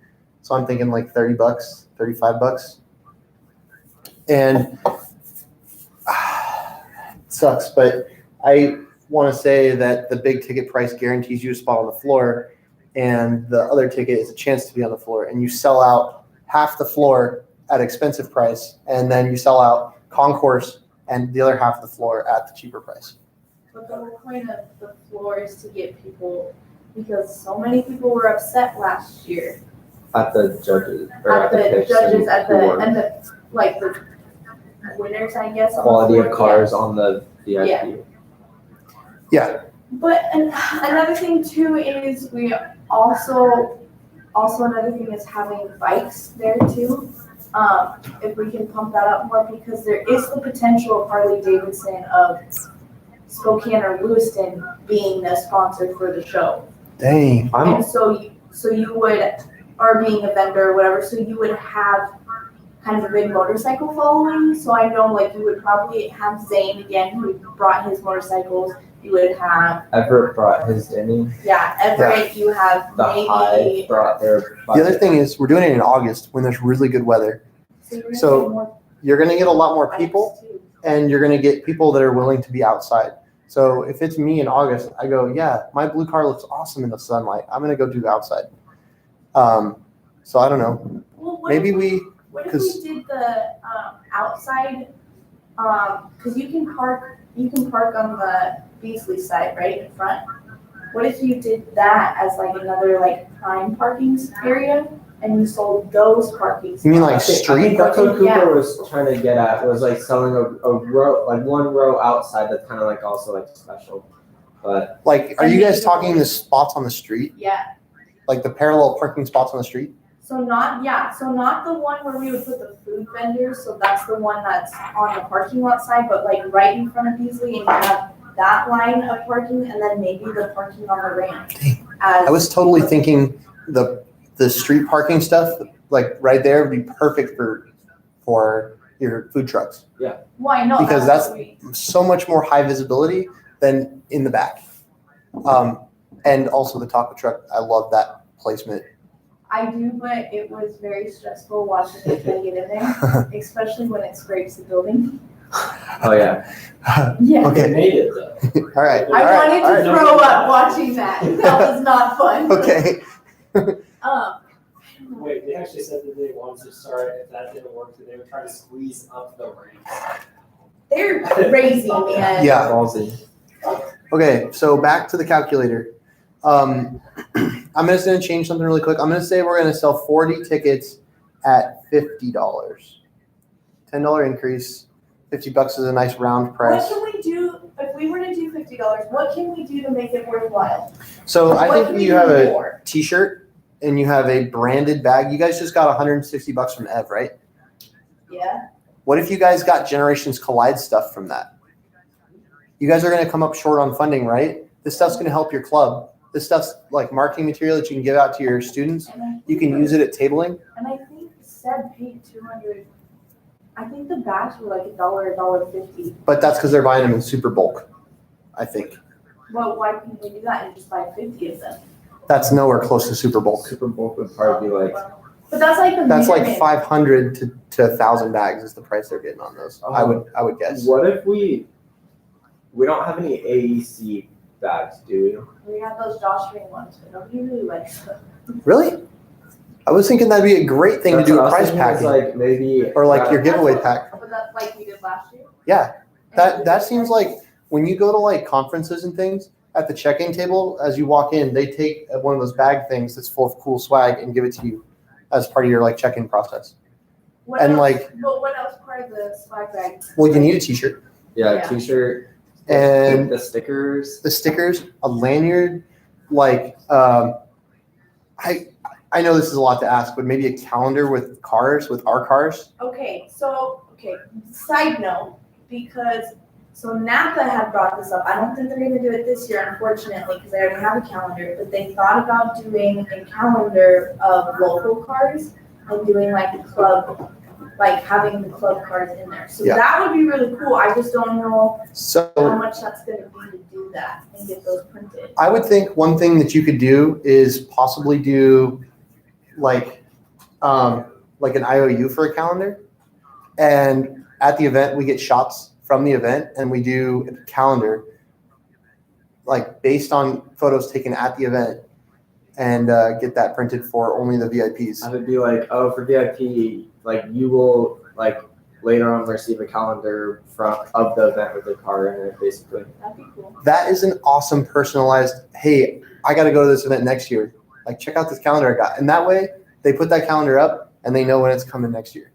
Speaker 3: So I'm thinking like 30 bucks, 35 bucks. And it sucks, but I want to say that the big ticket price guarantees you a spot on the floor, and the other ticket is a chance to be on the floor, and you sell out half the floor at expensive price, and then you sell out concourse and the other half of the floor at the cheaper price.
Speaker 2: But the whole point of the floor is to get people, because so many people were upset last year
Speaker 4: At the judges or
Speaker 2: at the
Speaker 4: picks
Speaker 2: judges,
Speaker 4: and
Speaker 2: at
Speaker 4: who
Speaker 2: the,
Speaker 4: won.
Speaker 2: and the, like, the winners, I guess. on the
Speaker 4: Quality
Speaker 2: floor.
Speaker 4: of cars on the VIP.
Speaker 3: Yeah,
Speaker 2: But another thing too is we also another thing is having bikes there too. If we can pump that up more, because there is the potential of Harley Davidson of Spokane or Lewiston being the sponsor for the show.
Speaker 3: dang.
Speaker 2: And so you would, or being a vendor or whatever, so you would have kind of a big motorcycle following. So I know like you would probably have Zane again, who brought his motorcycles. You would have,
Speaker 4: Everett brought his Denny.
Speaker 2: Everett, you have
Speaker 4: The Hive
Speaker 2: maybe.
Speaker 4: brought their.
Speaker 3: The other thing is we're doing it in August when there's really good weather.
Speaker 2: So you're gonna
Speaker 3: so
Speaker 2: get more
Speaker 3: You're going to get a lot more
Speaker 2: bikes,
Speaker 3: people,
Speaker 2: too.
Speaker 3: and you're going to get people that are willing to be outside. So if it's me in August, I go, yeah, my blue car looks awesome in the sunlight. I'm going to go do the outside. So I don't know.
Speaker 2: Well,
Speaker 3: What if we
Speaker 2: What if
Speaker 3: 'cause-
Speaker 2: we did the outside? Because you can park on the Beasley side, right in front. What if you did that as like another like prime parking area, and you sold those parking spots?
Speaker 3: You mean like
Speaker 4: I think
Speaker 3: street
Speaker 4: that's what
Speaker 2: Yeah.
Speaker 4: Cooper was trying to get at, was like selling a row, like one row outside that's kind of like also like special. But
Speaker 3: Like, are you guys talking the spots on the street?
Speaker 2: Yeah.
Speaker 3: Like the parallel parking spots on the street?
Speaker 2: So not the one where we would put the food vendors. So that's the one that's on the parking lot side, but like right in front of Beasley, and you have that line of parking, and then maybe the parking on the ramp.
Speaker 3: I was totally thinking the street parking stuff, like right there, would be perfect for your food trucks.
Speaker 2: Well, I know
Speaker 3: Because
Speaker 2: that's what we-
Speaker 3: So much more high visibility than in the back. And also the taco truck, I love that placement.
Speaker 2: I do, but it was very stressful watching it try to get in there, especially when it scrapes the building.
Speaker 4: oh yeah,
Speaker 2: Yeah.
Speaker 3: Okay.
Speaker 1: We made it though.
Speaker 3: All right.
Speaker 2: I wanted to
Speaker 3: all right.
Speaker 2: throw up watching that. That was not fun.
Speaker 3: Okay.
Speaker 2: I don't know
Speaker 1: Wait, they actually said that they wanted to start, if that didn't work, that they would try to squeeze up the ranks.
Speaker 2: They're crazy, man.
Speaker 3: Yeah.
Speaker 4: Ballsy.
Speaker 3: Okay, so back to the calculator. I'm just gonna change something really quick. I'm gonna say we're gonna sell 40 tickets at $50. $10 increase. $50 is a nice round
Speaker 2: What
Speaker 3: price.
Speaker 2: can we do, if we were to do $50, what can we do to make it worthwhile?
Speaker 3: So I
Speaker 2: What
Speaker 3: think
Speaker 2: can we
Speaker 3: you
Speaker 2: do
Speaker 3: have a
Speaker 2: more?
Speaker 3: t-shirt and you have a branded bag. You guys just got $160 from Ev, right?
Speaker 2: Yeah,
Speaker 3: What if you guys got Generations Collide stuff from that? You guys are gonna come up short on funding, right? This stuff's gonna help your club. This stuff's like marketing material that you can give out to your students.
Speaker 2: and
Speaker 3: You can use it at tabling.
Speaker 2: I think Seb paid 200. I think the bags were like $1.50.
Speaker 3: But that's because they're buying them in super bulk, I think.
Speaker 2: Well, why couldn't we do that and just buy 50 of them?
Speaker 3: That's nowhere close to super bulk.
Speaker 4: Super Bowl would probably be like,
Speaker 2: But that's like the
Speaker 3: That's like
Speaker 2: minimum.
Speaker 3: 500 to 1,000 bags is the price they're getting on those. I would guess.
Speaker 4: what if we don't have any AEC bags, do
Speaker 2: We have those drawstring ones, but nobody really likes them.
Speaker 3: Really? I was thinking that'd be a great
Speaker 4: we?
Speaker 3: thing to
Speaker 4: That's
Speaker 3: do
Speaker 4: what
Speaker 3: a
Speaker 4: I was
Speaker 3: prize
Speaker 4: thinking is,
Speaker 3: packing
Speaker 4: like maybe
Speaker 3: or like your giveaway
Speaker 2: That's
Speaker 3: pack.
Speaker 2: what- But that's like we did last year.
Speaker 3: Yeah, that seems like when you go to like conferences and things at the check-in table, as you walk in, they take one of those bag things that's full of cool swag and give it to you as part of your like check-in process.
Speaker 2: What
Speaker 3: And,
Speaker 2: else,
Speaker 3: like-
Speaker 2: but what else part of the swag bag?
Speaker 3: Well, you need a t-shirt
Speaker 4: Yeah,
Speaker 2: Yeah.
Speaker 4: t-shirt
Speaker 3: and
Speaker 4: the stickers.
Speaker 3: the stickers, a lanyard, like I know this is a lot to ask, but maybe a calendar with our cars.
Speaker 2: Okay, side note, because so Napa had brought this up. I don't think they're gonna do it this year, unfortunately, because they already have a calendar, but they thought about doing a calendar of local cars and doing like a club, like having the club cars in there. So
Speaker 3: Yeah.
Speaker 2: that would be really cool. I just don't know how
Speaker 3: So
Speaker 2: much that's gonna be to do that and get those printed.
Speaker 3: I would think one thing that you could do is possibly do like an IOU for a calendar. And at the event, we get shots from the event and we do a calendar like based on photos taken at the event and get that printed for only the VIPs.
Speaker 4: I would be like, oh, for VIP, like you will like later on receive a calendar of the event with the car in it, basically.
Speaker 2: That'd be cool.
Speaker 3: That is an awesome personalized, hey, I got to go to this event next year. Like, check out this calendar I got. And that way, they put that calendar up and they know when it's coming next year.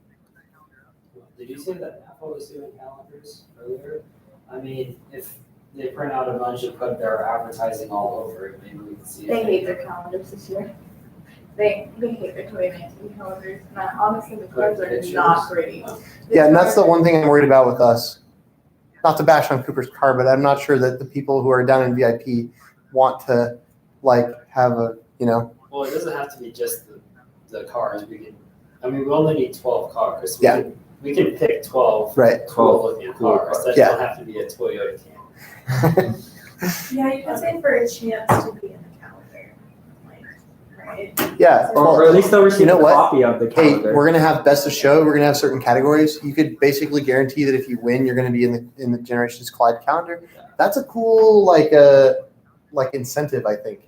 Speaker 1: Did you say that Apple was doing calendars earlier? I mean, if they print out a bunch and put their advertising all over it, maybe we can see.
Speaker 2: They hate their calendars this year. They hate their 2019 calendars. And honestly, the cards are
Speaker 1: Pictures.
Speaker 2: not pretty.
Speaker 3: Yeah, and that's the one thing I'm worried about with us. Not to bash on Cooper's car, but I'm not sure that the people who are down in VIP want to, like, have a,
Speaker 1: Well, it doesn't have to be just the cars. We only need 12 cars.
Speaker 3: Yeah.
Speaker 1: We can pick 12
Speaker 3: right.
Speaker 1: cool looking
Speaker 4: cool
Speaker 1: cars.
Speaker 4: cars.
Speaker 1: That
Speaker 3: Yeah.
Speaker 1: don't have to be a Toyota Camry.
Speaker 2: Yeah, you can say for a chance to be in the calendar. Like, right?
Speaker 3: Yeah.
Speaker 4: Or at least they'll receive
Speaker 3: You know
Speaker 4: a
Speaker 3: what?
Speaker 4: copy of the
Speaker 3: Hey,
Speaker 4: calendar.
Speaker 3: we're gonna have best of show. We're gonna have certain categories. You could basically guarantee that if you win, you're gonna be in the Generations Collide calendar. That's a cool like incentive, I think.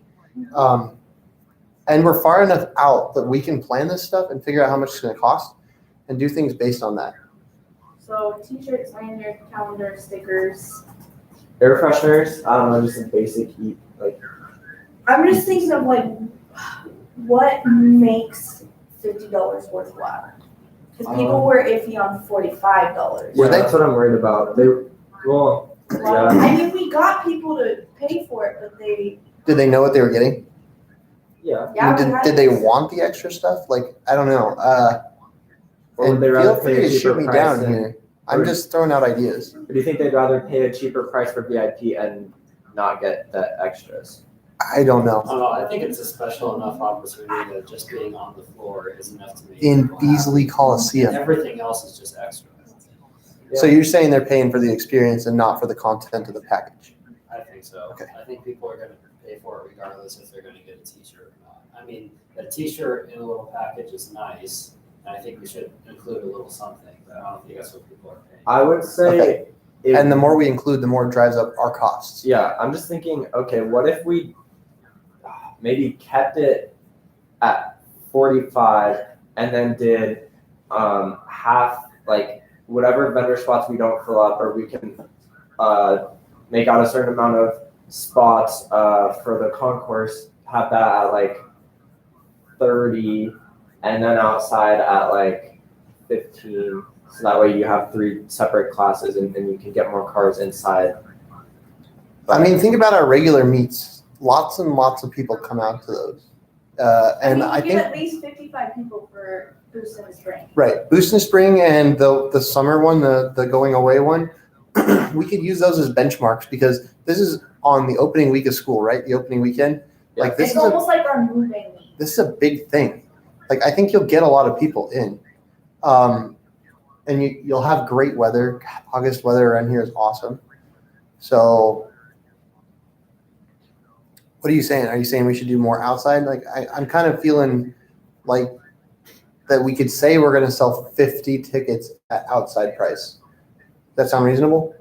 Speaker 3: And we're far enough out that we can plan this stuff and figure out how much it's gonna cost and do things based on that.
Speaker 2: So t-shirts, lanyard, calendar, stickers.
Speaker 4: Air fresheners, I don't know, just a basic heat, like
Speaker 2: I'm just thinking of like, what makes $50 worthwhile? Because people were iffy on $45.
Speaker 3: Were
Speaker 4: yeah,
Speaker 3: they?
Speaker 4: that's what I'm worried about.
Speaker 2: Well,
Speaker 4: yeah.
Speaker 2: I mean, we got people to pay for it, but they,
Speaker 3: Did they know what they were getting?
Speaker 4: Yeah.
Speaker 2: yeah. we
Speaker 3: Did,
Speaker 2: had
Speaker 3: did they
Speaker 2: this-
Speaker 3: want the extra stuff? Like, I don't know.
Speaker 4: Or would
Speaker 3: And
Speaker 4: they
Speaker 3: feel
Speaker 4: rather
Speaker 3: free
Speaker 4: pay a
Speaker 3: to shoot
Speaker 4: cheaper
Speaker 3: me
Speaker 4: price
Speaker 3: down
Speaker 4: than,
Speaker 3: here. I'm
Speaker 4: or-
Speaker 3: just throwing out ideas.
Speaker 4: or do you think they'd rather pay a cheaper price for VIP and not get the extras?
Speaker 3: I don't know.
Speaker 1: I don't know. I think it's a special enough opportunity that just being on the floor is enough to make
Speaker 3: In
Speaker 1: people happy.
Speaker 3: Beasley Coliseum.
Speaker 1: Everything else is just extra.
Speaker 3: So you're saying they're paying for the experience and not for the content of the package?
Speaker 1: I think so.
Speaker 3: Okay.
Speaker 1: I think people are going to pay for it regardless if they're going to get a T-shirt or not. I mean, a T-shirt in a little package is nice, and I think we should include a little something. But I don't think that's what people are paying.
Speaker 4: I would say,
Speaker 3: Okay.
Speaker 4: if-
Speaker 3: And the more we include, the more it drives up our costs.
Speaker 4: yeah, I'm just thinking, okay, what if we maybe kept it at 45, and then did half, like whatever vendor spots we don't fill up, or we can make out a certain amount of spots for the concourse, have that at like 30, and then outside at like 15. So that way you have 3 separate classes and you can get more cars inside.
Speaker 3: I mean, think about our regular meets. Lots and lots of people come out to those. And I
Speaker 2: we
Speaker 3: think,
Speaker 2: get at least 55 people for Boost in the Spring.
Speaker 3: right, Boost in the Spring and the summer one, the going away one, we could use those as benchmarks because this is on the opening week of school, right? The opening weekend. Like this
Speaker 2: It's
Speaker 3: is
Speaker 2: almost like our moving week.
Speaker 3: this is a big thing. Like I think you'll get a lot of people in. And you'll have great weather. August weather around here is awesome. So what are you saying? Are you saying we should do more outside? Like I'm kind of feeling like that we could say we're going to sell 50 tickets at outside price. Does that sound reasonable?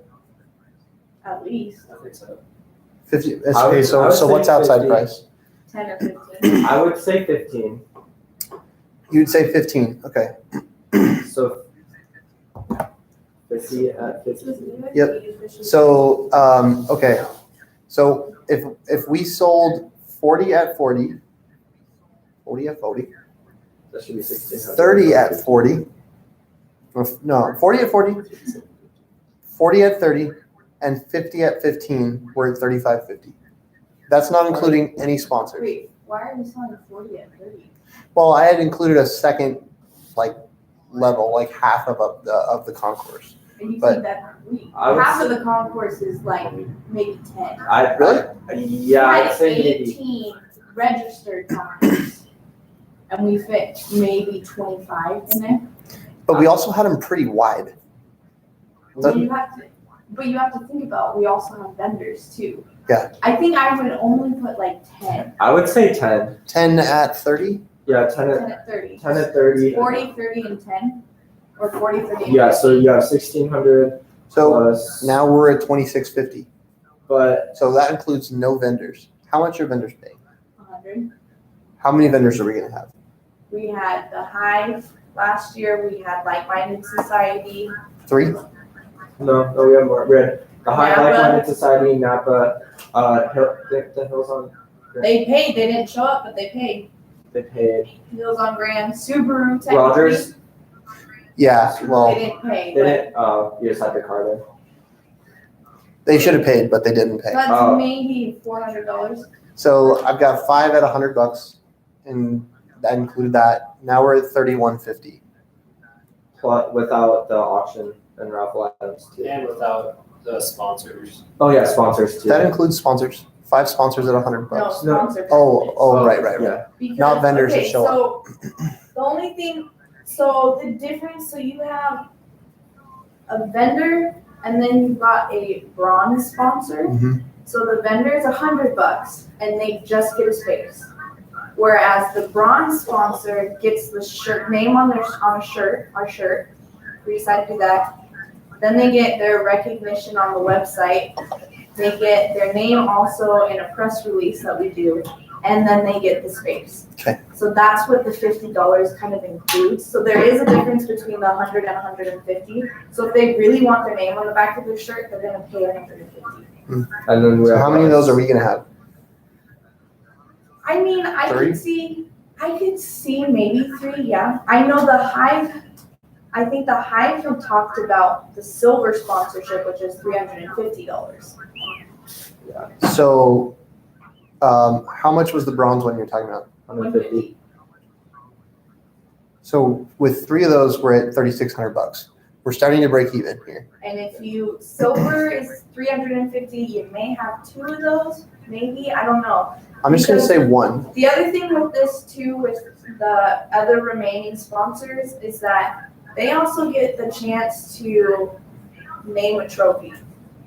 Speaker 2: At least
Speaker 1: I think so.
Speaker 3: 50.
Speaker 4: I would-
Speaker 3: Okay,
Speaker 4: I would
Speaker 3: so
Speaker 4: say
Speaker 3: what's outside
Speaker 4: 50.
Speaker 3: price?
Speaker 2: 10 or 15.
Speaker 4: I would say 15.
Speaker 3: You'd say 15. Okay.
Speaker 4: So 50 at 15.
Speaker 3: Yep. So okay. So if we sold 40 at 40, 40 at 40,
Speaker 4: That should be 1600.
Speaker 3: 30 at 40. No, 40 at 40, 40 at 30, and 50 at 15, we're at 35.50. That's not including any sponsors.
Speaker 2: Wait, why are we selling 40 at 30?
Speaker 3: Well, I had included a second like level, like half of the concourse.
Speaker 2: And you
Speaker 3: But-
Speaker 2: think that
Speaker 4: I would
Speaker 2: half of
Speaker 4: say-
Speaker 2: the concourse is like maybe 10.
Speaker 3: Really?
Speaker 4: Yeah,
Speaker 2: We
Speaker 4: I'd
Speaker 2: had
Speaker 4: say maybe.
Speaker 2: 18 registered concourse, and we fit maybe 25 in there.
Speaker 3: But we also had them pretty wide.
Speaker 2: But you have to think about, we also have vendors too.
Speaker 3: Yeah.
Speaker 2: I think I would only put like 10,
Speaker 4: I would say 10.
Speaker 3: 10 at 30?
Speaker 4: Yeah, 10
Speaker 2: 10 at 30.
Speaker 4: at 30.
Speaker 2: 40, 30, and 10, or 40, 30, and
Speaker 4: Yeah, so
Speaker 2: 50.
Speaker 4: you have 1600
Speaker 3: So
Speaker 4: plus.
Speaker 3: now we're at 26.50.
Speaker 4: But
Speaker 3: So that includes no vendors. How much are vendors paying?
Speaker 2: 100.
Speaker 3: How many vendors are we gonna have?
Speaker 2: We had the Hive last year, we had Like Minded Society,
Speaker 3: 3?
Speaker 4: no, we have more. We had the High
Speaker 2: Napa.
Speaker 4: Like-Minded Society, Napa, the Hills on.
Speaker 2: they paid, they didn't show up, but they paid.
Speaker 4: They paid.
Speaker 2: Hills on Grand, Subaru, technically.
Speaker 4: Rogers.
Speaker 3: Yeah,
Speaker 2: They
Speaker 3: well,
Speaker 2: didn't pay,
Speaker 4: They
Speaker 2: but
Speaker 4: didn't. You just had the car there.
Speaker 3: they should have paid, but they didn't pay.
Speaker 2: that's
Speaker 4: Oh.
Speaker 2: maybe $400.
Speaker 3: So I've got 5 at $100, and that included that. Now we're at 31.50.
Speaker 4: But without the auction and raffle items too.
Speaker 1: And without the sponsors.
Speaker 4: Oh yeah, sponsors too.
Speaker 3: That includes sponsors. 5 sponsors at $100.
Speaker 2: No, sponsor.
Speaker 3: Oh, right.
Speaker 4: Yeah.
Speaker 2: Because,
Speaker 3: Not vendors that
Speaker 2: okay,
Speaker 3: show
Speaker 2: so the only thing, so the difference, so you have a vendor and then you've got a bronze sponsor.
Speaker 3: Mhm.
Speaker 2: So the vendor is $100 and they just get a space. Whereas the bronze sponsor gets the shirt name on our shirt. We decided to do that. Then they get their recognition on the website. They get their name also in a press release that we do, and then they get the space.
Speaker 3: Okay.
Speaker 2: So that's what the $50 kind of includes. So there is a difference between the 100 and 150. So if they really want their name on the back of their shirt, they're gonna pay 150.
Speaker 4: And then we
Speaker 3: So
Speaker 4: have
Speaker 3: how many of those are we gonna have?
Speaker 2: I mean, I
Speaker 3: 3?
Speaker 2: could see maybe 3, yeah. I know the Hive, I think the Hive had talked about the silver sponsorship, which is $350.
Speaker 3: So how much was the bronze one you're talking about?
Speaker 4: 150.
Speaker 3: So with 3 of those, we're at $3,600. We're starting to break even here.
Speaker 2: And if you, silver is $350, you may have 2 of those, maybe, I don't know.
Speaker 3: I'm just gonna say 1.
Speaker 2: The other thing with this too, with the other remaining sponsors, is that they also get the chance to name a trophy.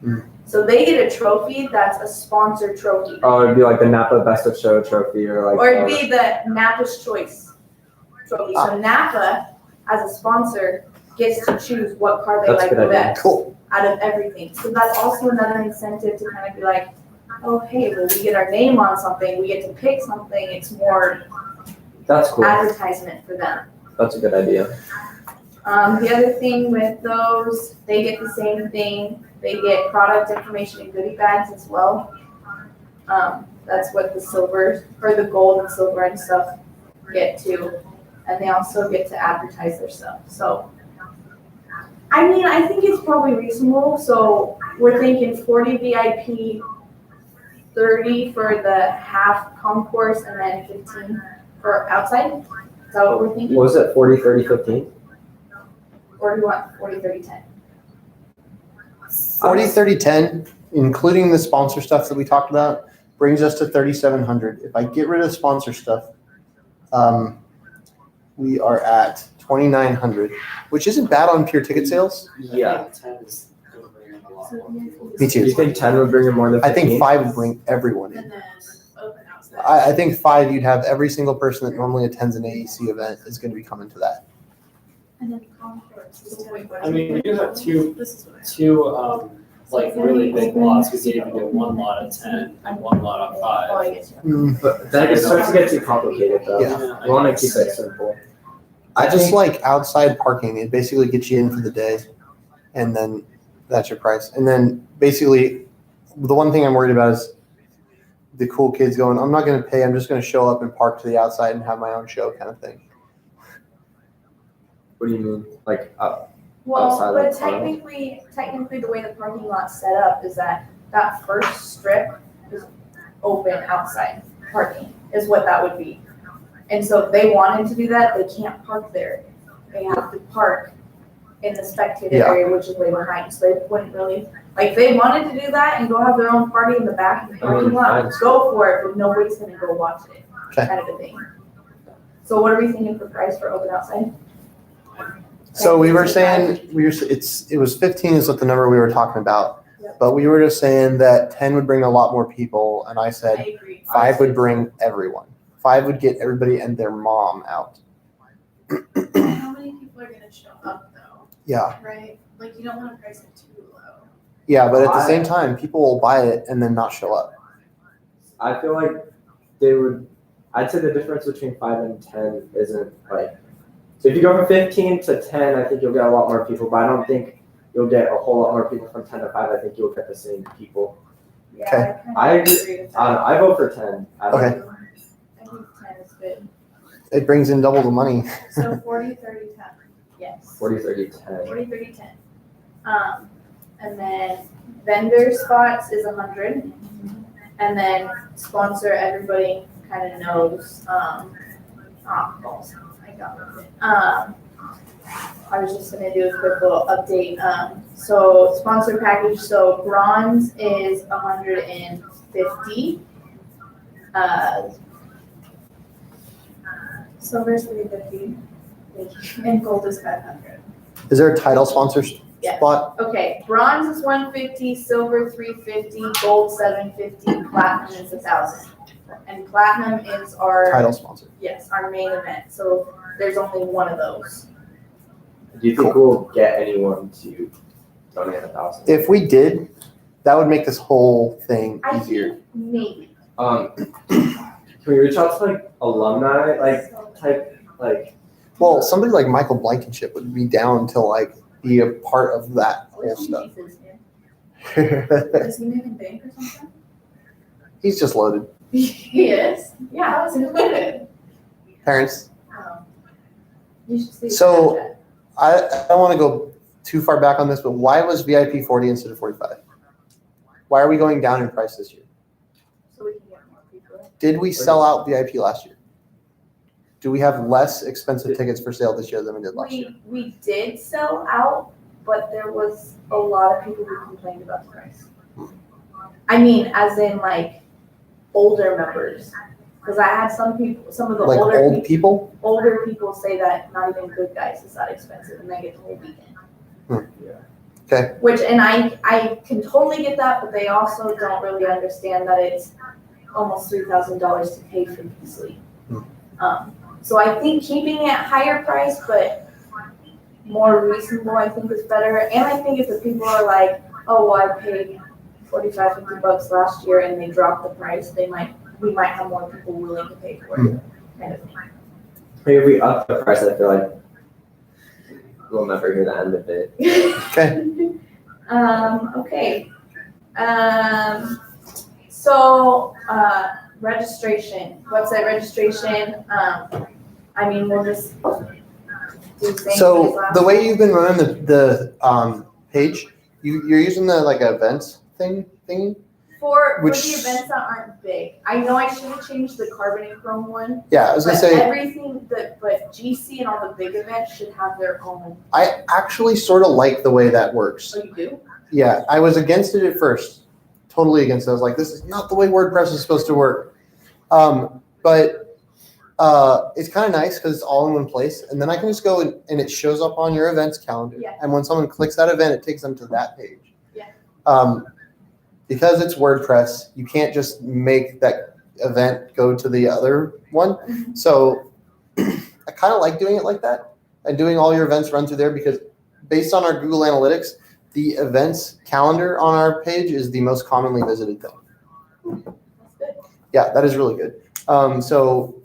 Speaker 3: Mm.
Speaker 2: So they get a trophy that's a sponsor trophy.
Speaker 4: Oh, it'd be like the Napa Best of Show trophy or like.
Speaker 2: Or it'd be the Napa's Choice trophy. So Napa, as a sponsor, gets to choose what car they
Speaker 4: That's a
Speaker 2: like
Speaker 4: good
Speaker 2: the
Speaker 4: idea.
Speaker 2: best
Speaker 3: Cool.
Speaker 2: out of everything. So that's also another incentive to kind of be like, oh, hey, well, we get our name on something, we get to pick something, it's more
Speaker 4: That's cool.
Speaker 2: advertisement for them.
Speaker 4: That's a good idea.
Speaker 2: The other thing with those, they get the same thing. They get product information and goodie bags as well. That's what the silver or the gold and silver and stuff get too. And they also get to advertise their stuff. So, I mean, I think it's probably reasonable. So we're thinking 40 VIP, 30 for the half concourse, and then 15 for outside. Is that what we're thinking?
Speaker 4: What was it, 40, 30, 15?
Speaker 2: Or do you want 40, 30, 10?
Speaker 3: 40, 30, 10, including the sponsor stuff that we talked about, brings us to 3,700. If I get rid of the sponsor stuff, we are at 2,900, which isn't bad on pure ticket sales.
Speaker 4: Yeah.
Speaker 1: 10 is gonna bring in a lot more people.
Speaker 3: Me
Speaker 4: Do you
Speaker 3: too.
Speaker 4: think 10 would bring in more than 15?
Speaker 3: I think 5 would bring everyone in.
Speaker 2: And then open outside.
Speaker 3: I think 5, you'd have every single person that normally attends an AEC event is going to be coming to that.
Speaker 2: And then concourse.
Speaker 1: I mean, we do have two,
Speaker 2: This is what I.
Speaker 1: like really big lots. We could even do one lot of 10 and one lot of 5.
Speaker 2: Oh, I get you.
Speaker 4: But then it starts to get too complicated though.
Speaker 3: Yeah.
Speaker 4: We want to keep it simple.
Speaker 3: I just like outside parking. It basically gets you in for the day, and then that's your price. And then basically, the one thing I'm worried about is the cool kids going, I'm not going to pay. I'm just going to show up and park to the outside and have my own show kind of thing.
Speaker 4: What do you mean? Like,
Speaker 2: Well,
Speaker 4: Outside
Speaker 2: but
Speaker 4: of the tunnel?
Speaker 2: technically, the way the parking lot's set up is that first strip is open outside parking is what that would be. And so if they wanted to do that, they can't park there. They have to park in the spectator
Speaker 3: Yeah.
Speaker 2: area, which is way behind. So they wouldn't really, like, if they wanted to do that and go have their own party in the back of the parking lot, go for it, but nobody's gonna go watch it,
Speaker 3: Okay.
Speaker 2: kind of a thing. So what are we thinking for price for open outside?
Speaker 3: So we were saying it was 15 is what the number we were talking about,
Speaker 2: Yep.
Speaker 3: but we were just saying that 10 would bring a lot more people, and I
Speaker 2: I
Speaker 3: said
Speaker 2: agree.
Speaker 3: 5 would bring everyone. 5 would get everybody and their mom out.
Speaker 6: How many people are gonna show up though,
Speaker 3: Yeah,
Speaker 6: right? Like you don't wanna price it too low.
Speaker 3: yeah, but at the same time, people will buy it and then not show up.
Speaker 4: I feel like they would. I'd say the difference between 5 and 10 isn't like. So if you go from 15 to 10, I think you'll get a lot more people. But I don't think you'll get a whole lot more people from 10 to 5. I think you'll get the same people.
Speaker 2: Yeah,
Speaker 3: Okay.
Speaker 2: I kinda
Speaker 4: I agree.
Speaker 2: agree with
Speaker 4: I don't
Speaker 2: that.
Speaker 4: know. I vote for 10. I don't
Speaker 3: Okay.
Speaker 4: know.
Speaker 2: I think 10 is good.
Speaker 3: It brings in double the money.
Speaker 6: So 40, 30, 10.
Speaker 2: Yes.
Speaker 4: 40, 30, 10.
Speaker 2: 40, 30, 10. And then vendor spots is 100. And then sponsor, everybody kind of knows. I got it. I was just gonna do a quick little update. So sponsor package, so bronze is 150.
Speaker 6: Silver's 350 and gold is 500.
Speaker 3: Is there a title sponsor
Speaker 2: Yeah.
Speaker 3: spot?
Speaker 2: Okay, bronze is 150, silver 350, gold 750, platinum is 1,000. And platinum is our,
Speaker 3: Title sponsor.
Speaker 2: yes, our main event. So there's only one of those.
Speaker 4: Do you think we'll get anyone to donate 1,000?
Speaker 3: If we did, that would make this whole thing
Speaker 2: I
Speaker 3: easier.
Speaker 2: think maybe.
Speaker 4: Can we reach out to like alumni, like type, like?
Speaker 3: Well, somebody like Michael Blankenship would be down to like be a part of that whole stuff.
Speaker 6: Is he making bank or something?
Speaker 3: He's just loaded.
Speaker 2: He is? Yeah, I was included.
Speaker 3: Parents,
Speaker 2: You should see.
Speaker 3: So-
Speaker 2: Snapchat.
Speaker 3: I don't want to go too far back on this, but why was VIP 40 instead of 45? Why are we going down in price this year?
Speaker 2: So we can get more people.
Speaker 3: Did we sell out VIP last year? Do we have less expensive tickets for sale this year than we did last year?
Speaker 2: We did sell out, but there was a lot of people who complained about the price. I mean, as in like older members, because I had some of the
Speaker 3: Like old people?
Speaker 2: older people say that not even good guys is that expensive and they get the whole weekend.
Speaker 3: Okay.
Speaker 2: Which, and I can totally get that, but they also don't really understand that it's almost $3,000 to pay for Beasley. So I think keeping it higher price, but more reasonable, I think is better. And I think if the people are like, oh, well, I paid $45, $50 last year and they dropped the price, we might have more people willing to pay for it, kind of thing.
Speaker 4: If we up the price, I feel like we'll never hear the end of it.
Speaker 3: Okay.
Speaker 2: Okay. So, registration, website registration, I mean, we'll just do the same.
Speaker 3: So
Speaker 2: as last
Speaker 3: the way
Speaker 2: time.
Speaker 3: you've been running the page, you're using the like events thingy?
Speaker 2: For the
Speaker 3: which-
Speaker 2: events that aren't big, I know I should have changed the carbon and chrome one.
Speaker 3: Yeah, I was gonna
Speaker 2: But
Speaker 3: say,
Speaker 2: everything but GC and all the big events should have their own.
Speaker 3: I actually sort of like the way that works.
Speaker 2: Oh, you do?
Speaker 3: Yeah, I was against it at first, totally against it. I was like, this is not the way WordPress is supposed to work. But it's kind of nice because it's all in one place. And then I can just go and it shows up on your events calendar.
Speaker 2: Yeah.
Speaker 3: And when someone clicks that event, it takes them to that page.
Speaker 2: Yeah.
Speaker 3: Because it's WordPress, you can't just make that event go to the other one.
Speaker 2: Mhm.
Speaker 3: So I kind of like doing it like that and doing all your events run through there because based on our Google Analytics, the events calendar on our page is the most commonly visited thing.
Speaker 2: That's good.
Speaker 3: Yeah, that is really good. So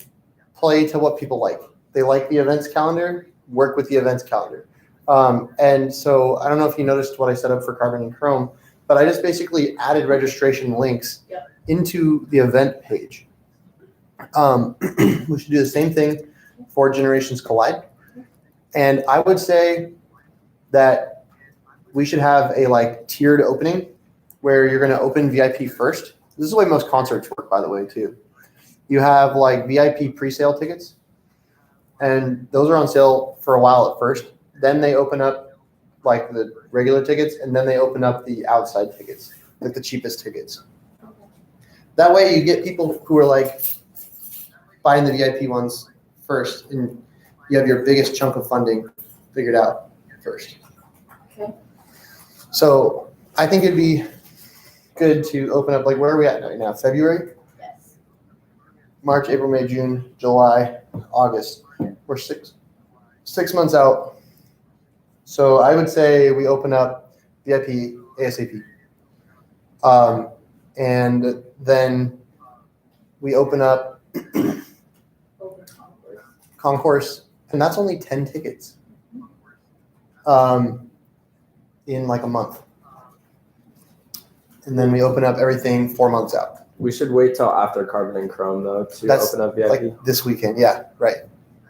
Speaker 3: play to what people like. They like the events calendar, work with the events calendar. And so I don't know if you noticed what I set up for Carbon and Chrome, but I just basically added registration links
Speaker 2: Yep.
Speaker 3: into the event page. We should do the same thing for Generations Collide. And I would say that we should have a like tiered opening where you're going to open VIP first. This is the way most concerts work, by the way, too. You have like VIP pre-sale tickets, and those are on sale for a while at first. Then they open up like the regular tickets, and then they open up the outside tickets, like the cheapest tickets. That way you get people who are like buying the VIP ones first, and you have your biggest chunk of funding figured out first.
Speaker 2: Okay.
Speaker 3: So I think it'd be good to open up, like where are we at right now? February?
Speaker 2: Yes.
Speaker 3: March, April, May, June, July, August. We're six months out. So I would say we open up VIP ASAP. And then we open up
Speaker 2: Open concourse.
Speaker 3: Concourse, and that's only 10 tickets in like a month. And then we open up everything 4 months out.
Speaker 4: We should wait till after Carbon and Chrome though to
Speaker 3: That's
Speaker 4: open up VIP.
Speaker 3: Like this weekend. Yeah, right.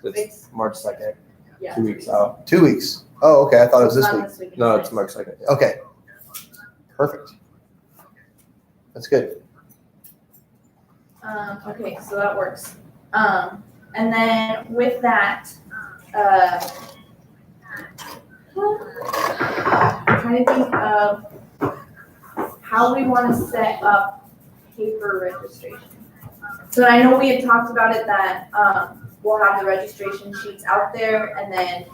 Speaker 4: It's March 2nd,
Speaker 2: Yeah.
Speaker 4: 2 weeks out.
Speaker 3: 2 weeks. Oh, okay. I thought it was this
Speaker 2: Not
Speaker 3: week.
Speaker 2: this week,
Speaker 4: No,
Speaker 2: next.
Speaker 4: it's March 2nd.
Speaker 3: Okay. Perfect. That's good.
Speaker 2: Okay, so that works. And then with that, I'm trying to think of how we want to set up paper registration. So I know we had talked about it that we'll have the registration sheets out there, and then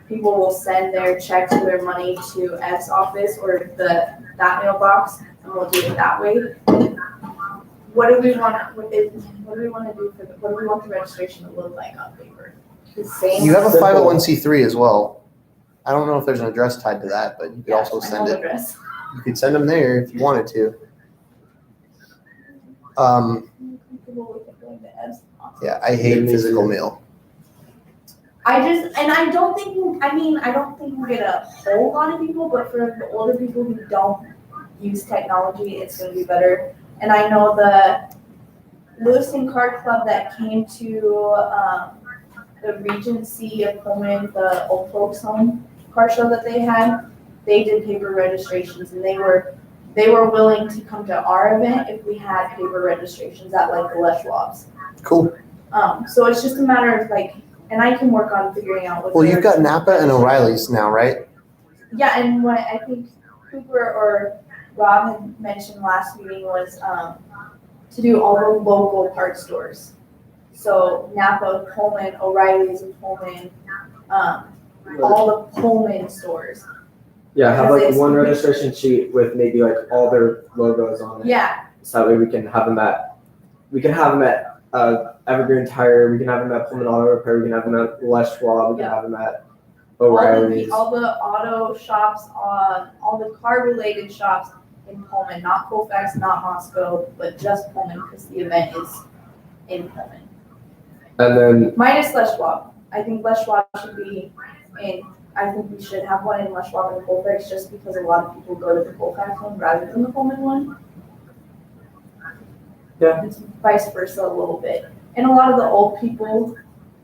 Speaker 2: people will send their checks or their money to Ed's office or that mailbox, and we'll do it that way. What do we want to do what do we want the registration to look like on paper? The same.
Speaker 3: You have a
Speaker 4: Simple.
Speaker 3: 501c3 as well. I don't know if there's an address tied to that, but you could also send
Speaker 2: home
Speaker 3: it.
Speaker 2: address.
Speaker 3: You could send them there if you wanted to.
Speaker 2: I'm comfortable with it going to Ed's office.
Speaker 3: Yeah, I hate physical mail.
Speaker 2: I don't think we'll get a whole lot of people, but for the older people who don't use technology, it's gonna be better. And I know the Lewiston Card Club that came to the Regency of Pullman, the old folks home car show that they had, they did paper registrations, and they were willing to come to our event if we had paper registrations at like the Les Schwab's.
Speaker 3: Cool.
Speaker 2: So it's just a matter of like, and I can work on figuring out what.
Speaker 3: Well, you've got Napa and O'Reilly's now, right?
Speaker 2: Yeah, and what I think Cooper or Rob had mentioned last meeting was to do all the local parts stores. So Napa, Pullman, O'Reilly's and Pullman, all the Pullman stores.
Speaker 4: Yeah, have
Speaker 2: Because
Speaker 4: like
Speaker 2: it's-
Speaker 4: one registration sheet with maybe like all their logos on it.
Speaker 2: Yeah,
Speaker 4: So that way we can have them at Evergreen Tire, we can have them at Pullman Auto Repair, we can have them at Les Schwab, we can
Speaker 2: Yeah.
Speaker 4: have them at
Speaker 2: all
Speaker 4: O'Reilly's.
Speaker 2: the auto shops, all the car related shops in Pullman, not Colfax, not Moscow, but just Pullman because the event is in Pullman.
Speaker 4: And then
Speaker 2: Minus Les Schwab. I think Les Schwab should be in, I think we should have one in Les Schwab and Colfax just because a lot of people go to the Colfax one rather than the Pullman one.
Speaker 4: Yeah.
Speaker 2: It's vice versa a little bit. And a lot of the old people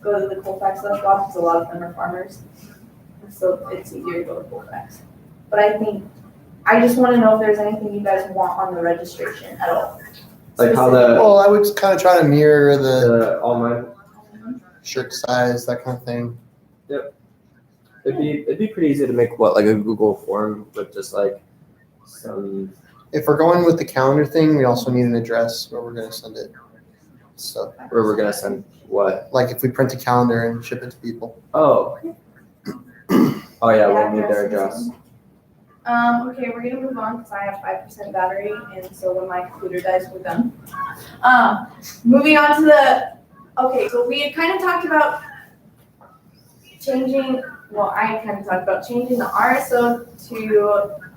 Speaker 2: go to the Colfax Les Schwab because a lot of them are farmers. And so it's easier to go to Colfax. But I just want to know if there's anything you guys want on the registration at all.
Speaker 4: Like how
Speaker 3: Well, I would kind of try to mirror the
Speaker 4: online.
Speaker 3: shirt size, that kind of thing.
Speaker 4: It'd be pretty easy to make like a Google form with just like some.
Speaker 3: If we're going with the calendar thing, we also need an address where we're going to send it. So,
Speaker 4: Where we're gonna send what?
Speaker 3: like if we print a calendar and ship it to people.
Speaker 4: Oh. Oh yeah, we'll need their address.
Speaker 2: Okay, we're gonna move on because I have 5% battery, and so when my computer dies, we're done. Moving on to okay, so we had kind of talked about changing, well, I kind of talked about changing the RSO to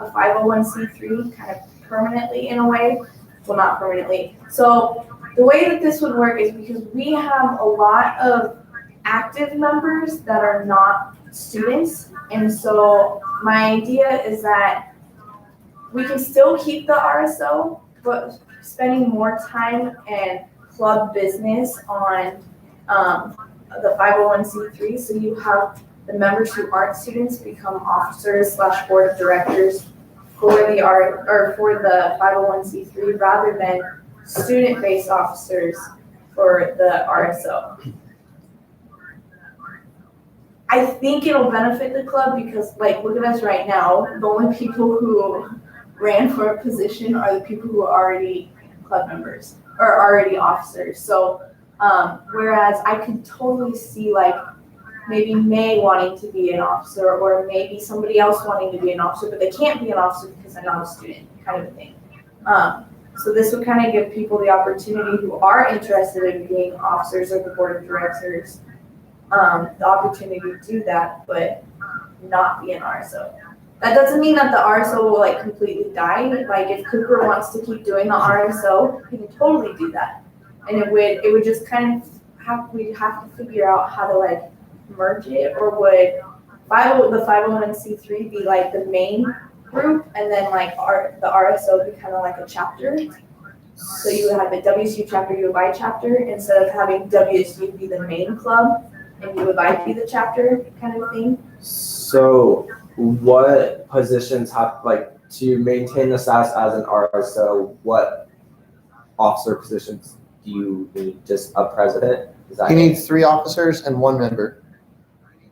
Speaker 2: a 501c3 kind of permanently in a way. Well, not permanently. So the way that this would work is because we have a lot of active members that are not students. And so my idea is that we can still keep the RSO, but spending more time and club business on the 501c3. So you have the members who aren't students become officers / board of directors for the 501c3 rather than student-based officers for the RSO. I think it'll benefit the club because, like, look at us right now. The only people who ran for a position are the people who are already club members or already officers. So, whereas I could totally see, like, maybe May wanting to be an officer or maybe somebody else wanting to be an officer, but they can't be an officer because they're not a student, kind of a thing. So this would kind of give people the opportunity who are interested in being officers or the board of directors the opportunity to do that, but not be an RSO. That doesn't mean that the RSO will like completely die. Like if Cooper wants to keep doing the RSO, he can totally do that. And it would just kind of we'd have to figure out how to like merge it, or would the 501c3 be like the main group and then like the RSO be kind of like a chapter? So you would have a WSU chapter, U of I chapter, instead of having WSU be the main club and U of I be the chapter kind of thing.
Speaker 4: So what positions have, like, to maintain the status as an RSO, what officer positions do you need? Just a president? Is that
Speaker 3: You need 3 officers and 1 member.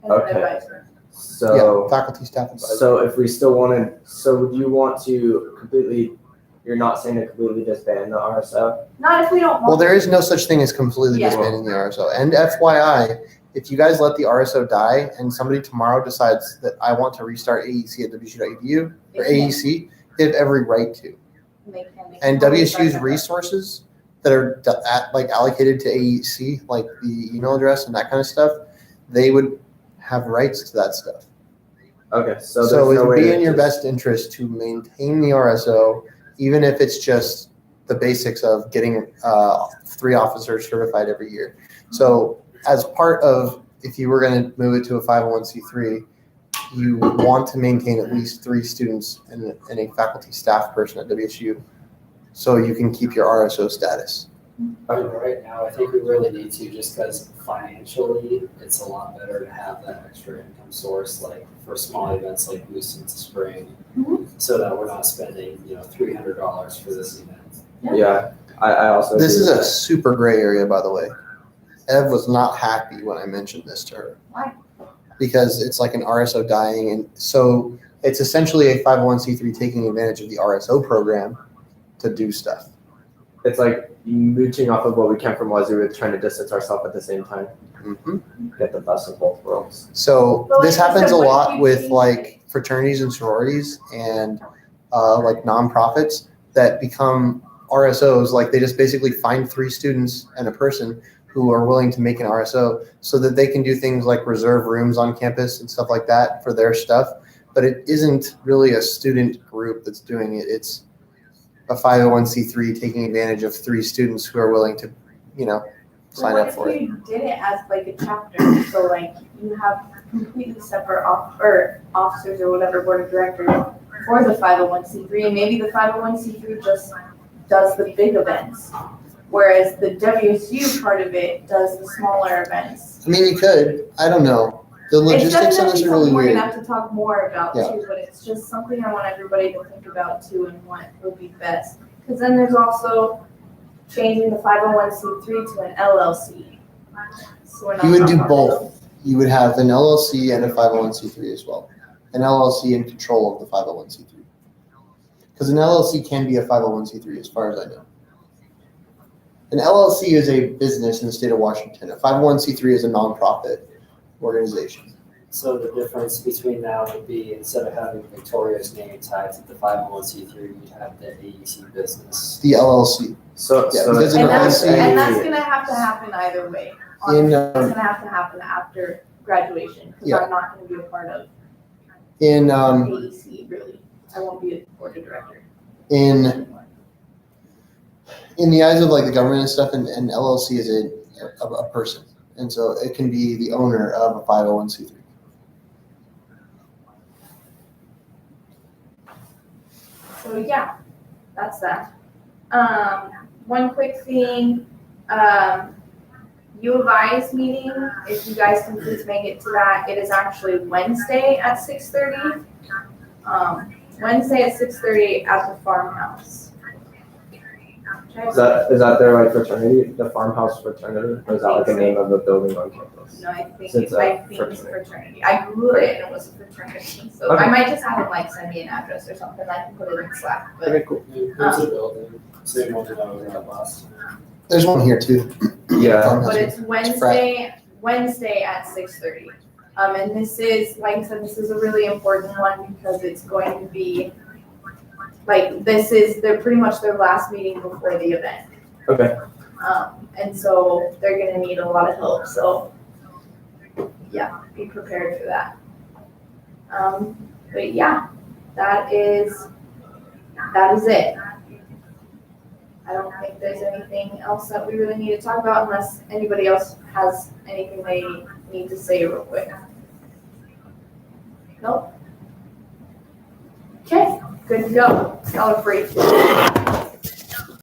Speaker 2: And an
Speaker 4: Okay.
Speaker 2: advisor.
Speaker 4: So
Speaker 3: Yeah, faculty, staff, advisor.
Speaker 4: so if we still wanted, so do you want to completely, you're not saying to completely disband the RSO?
Speaker 2: Not if we don't want.
Speaker 3: Well, there is no such thing as completely
Speaker 2: Yeah.
Speaker 3: disbanding the RSO. And FYI, if you guys let the RSO die and somebody tomorrow decides that I want to restart AEC at WSU.edu or AEC, they have every right to. And WSU's resources that are allocated to AEC, like the email address and that kind of stuff, they would have rights to that stuff.
Speaker 4: Okay, so
Speaker 3: So
Speaker 4: there's
Speaker 3: it
Speaker 4: no
Speaker 3: would
Speaker 4: way
Speaker 3: be
Speaker 4: to
Speaker 3: in your
Speaker 4: just-
Speaker 3: best interest to maintain the RSO, even if it's just the basics of getting 3 officers certified every year. So as part of, if you were going to move it to a 501c3, you want to maintain at least 3 students and a faculty staff person at WSU so you can keep your RSO status.
Speaker 1: And right now, I think we really need to, just because financially, it's a lot better to have that extra income source, like for small events like Boost into Spring, so that we're not spending, $300 for this event.
Speaker 4: Yeah, I also.
Speaker 3: This
Speaker 4: agree
Speaker 3: is
Speaker 4: with
Speaker 3: a
Speaker 4: that.
Speaker 3: super gray area, by the way. Ev was not happy when I mentioned this to her.
Speaker 2: Why?
Speaker 3: Because it's like an RSO dying, and so it's essentially a 501c3 taking advantage of the RSO program to do stuff.
Speaker 4: It's like mooching off of what we can from Wazoo with trying to distance ourselves at the same time. Get the best of both worlds.
Speaker 3: So
Speaker 2: But like
Speaker 3: this
Speaker 2: you
Speaker 3: happens
Speaker 2: said,
Speaker 3: a
Speaker 2: what if
Speaker 3: lot
Speaker 2: you
Speaker 3: with
Speaker 2: change
Speaker 3: like fraternities and sororities and like nonprofits that become RSOs. Like they just basically find 3 students and a person who are willing to make an RSO so that they can do things like reserve rooms on campus and stuff like that for their stuff. But it isn't really a student group that's doing it. It's a 501c3 taking advantage of 3 students who are willing to, sign up for
Speaker 2: What
Speaker 3: it.
Speaker 2: if you did it as like a chapter, so like you have completely separate officers or whatever, board of directors for the 501c3, and maybe the 501c3 just does the big events, whereas the WSU part of it does the smaller events.
Speaker 3: I mean, you could. I don't know. The
Speaker 2: It's
Speaker 3: logistics on
Speaker 2: definitely
Speaker 3: this are
Speaker 2: something
Speaker 3: really
Speaker 2: we're
Speaker 3: weird.
Speaker 2: gonna have to talk more about
Speaker 3: Yeah.
Speaker 2: too, but it's just something I want everybody to think about too and what would be best. Because then there's also changing the 501c3 to an LLC. So we're not
Speaker 3: You would do
Speaker 2: talking about
Speaker 3: both. You would have an LLC and a 501c3 as well. An LLC in control of the 501c3. Because an LLC can be a 501c3 as far as I know. An LLC is a business in the state of Washington. A 501c3 is a nonprofit organization.
Speaker 1: So the difference between that would be instead of having Victoria's name tied to the 501c3, you'd have the AEC business.
Speaker 3: The LLC.
Speaker 4: So,
Speaker 3: Yeah,
Speaker 4: so
Speaker 3: because
Speaker 2: And
Speaker 3: in
Speaker 2: that's,
Speaker 3: LLC
Speaker 2: and that's gonna have to happen either way.
Speaker 3: In,
Speaker 2: Honestly, it's gonna have to happen after graduation, because
Speaker 3: Yeah.
Speaker 2: I'm not gonna be a part of
Speaker 3: in
Speaker 2: AEC, really. I won't be a board of director
Speaker 3: in
Speaker 2: anymore.
Speaker 3: in the eyes of like the government and stuff, an LLC is a person, and so it can be the owner of a 501c3.
Speaker 2: So yeah, that's that. One quick thing, U of I's meeting, if you guys can please make it to that, it is actually Wednesday at 6:30. Wednesday at 6:30 at the farmhouse.
Speaker 4: is that their like fraternity, the farmhouse fraternity, or is that like the name of the building on campus?
Speaker 2: No, I think
Speaker 4: Since,
Speaker 2: it's fraternity. I Googled it and it was a fraternity, so
Speaker 4: Okay.
Speaker 2: I might just have them like send me an address or something, I can put it in Slack, but.
Speaker 4: Okay, cool.
Speaker 1: Who's the building? Same one that I was at last.
Speaker 3: There's one here too.
Speaker 4: Yeah.
Speaker 2: But it's Wednesday at 6:30. And this is, like I said, this is a really important one because it's going to be, like, they're pretty much their last meeting before the event.
Speaker 4: Okay.
Speaker 2: And so they're gonna need a lot of help, so, yeah, be prepared for that. But yeah, that is it. I don't think there's anything else that we really need to talk about unless anybody else has anything they need to say real quick. Nope. Okay, good to go. Y'all are free.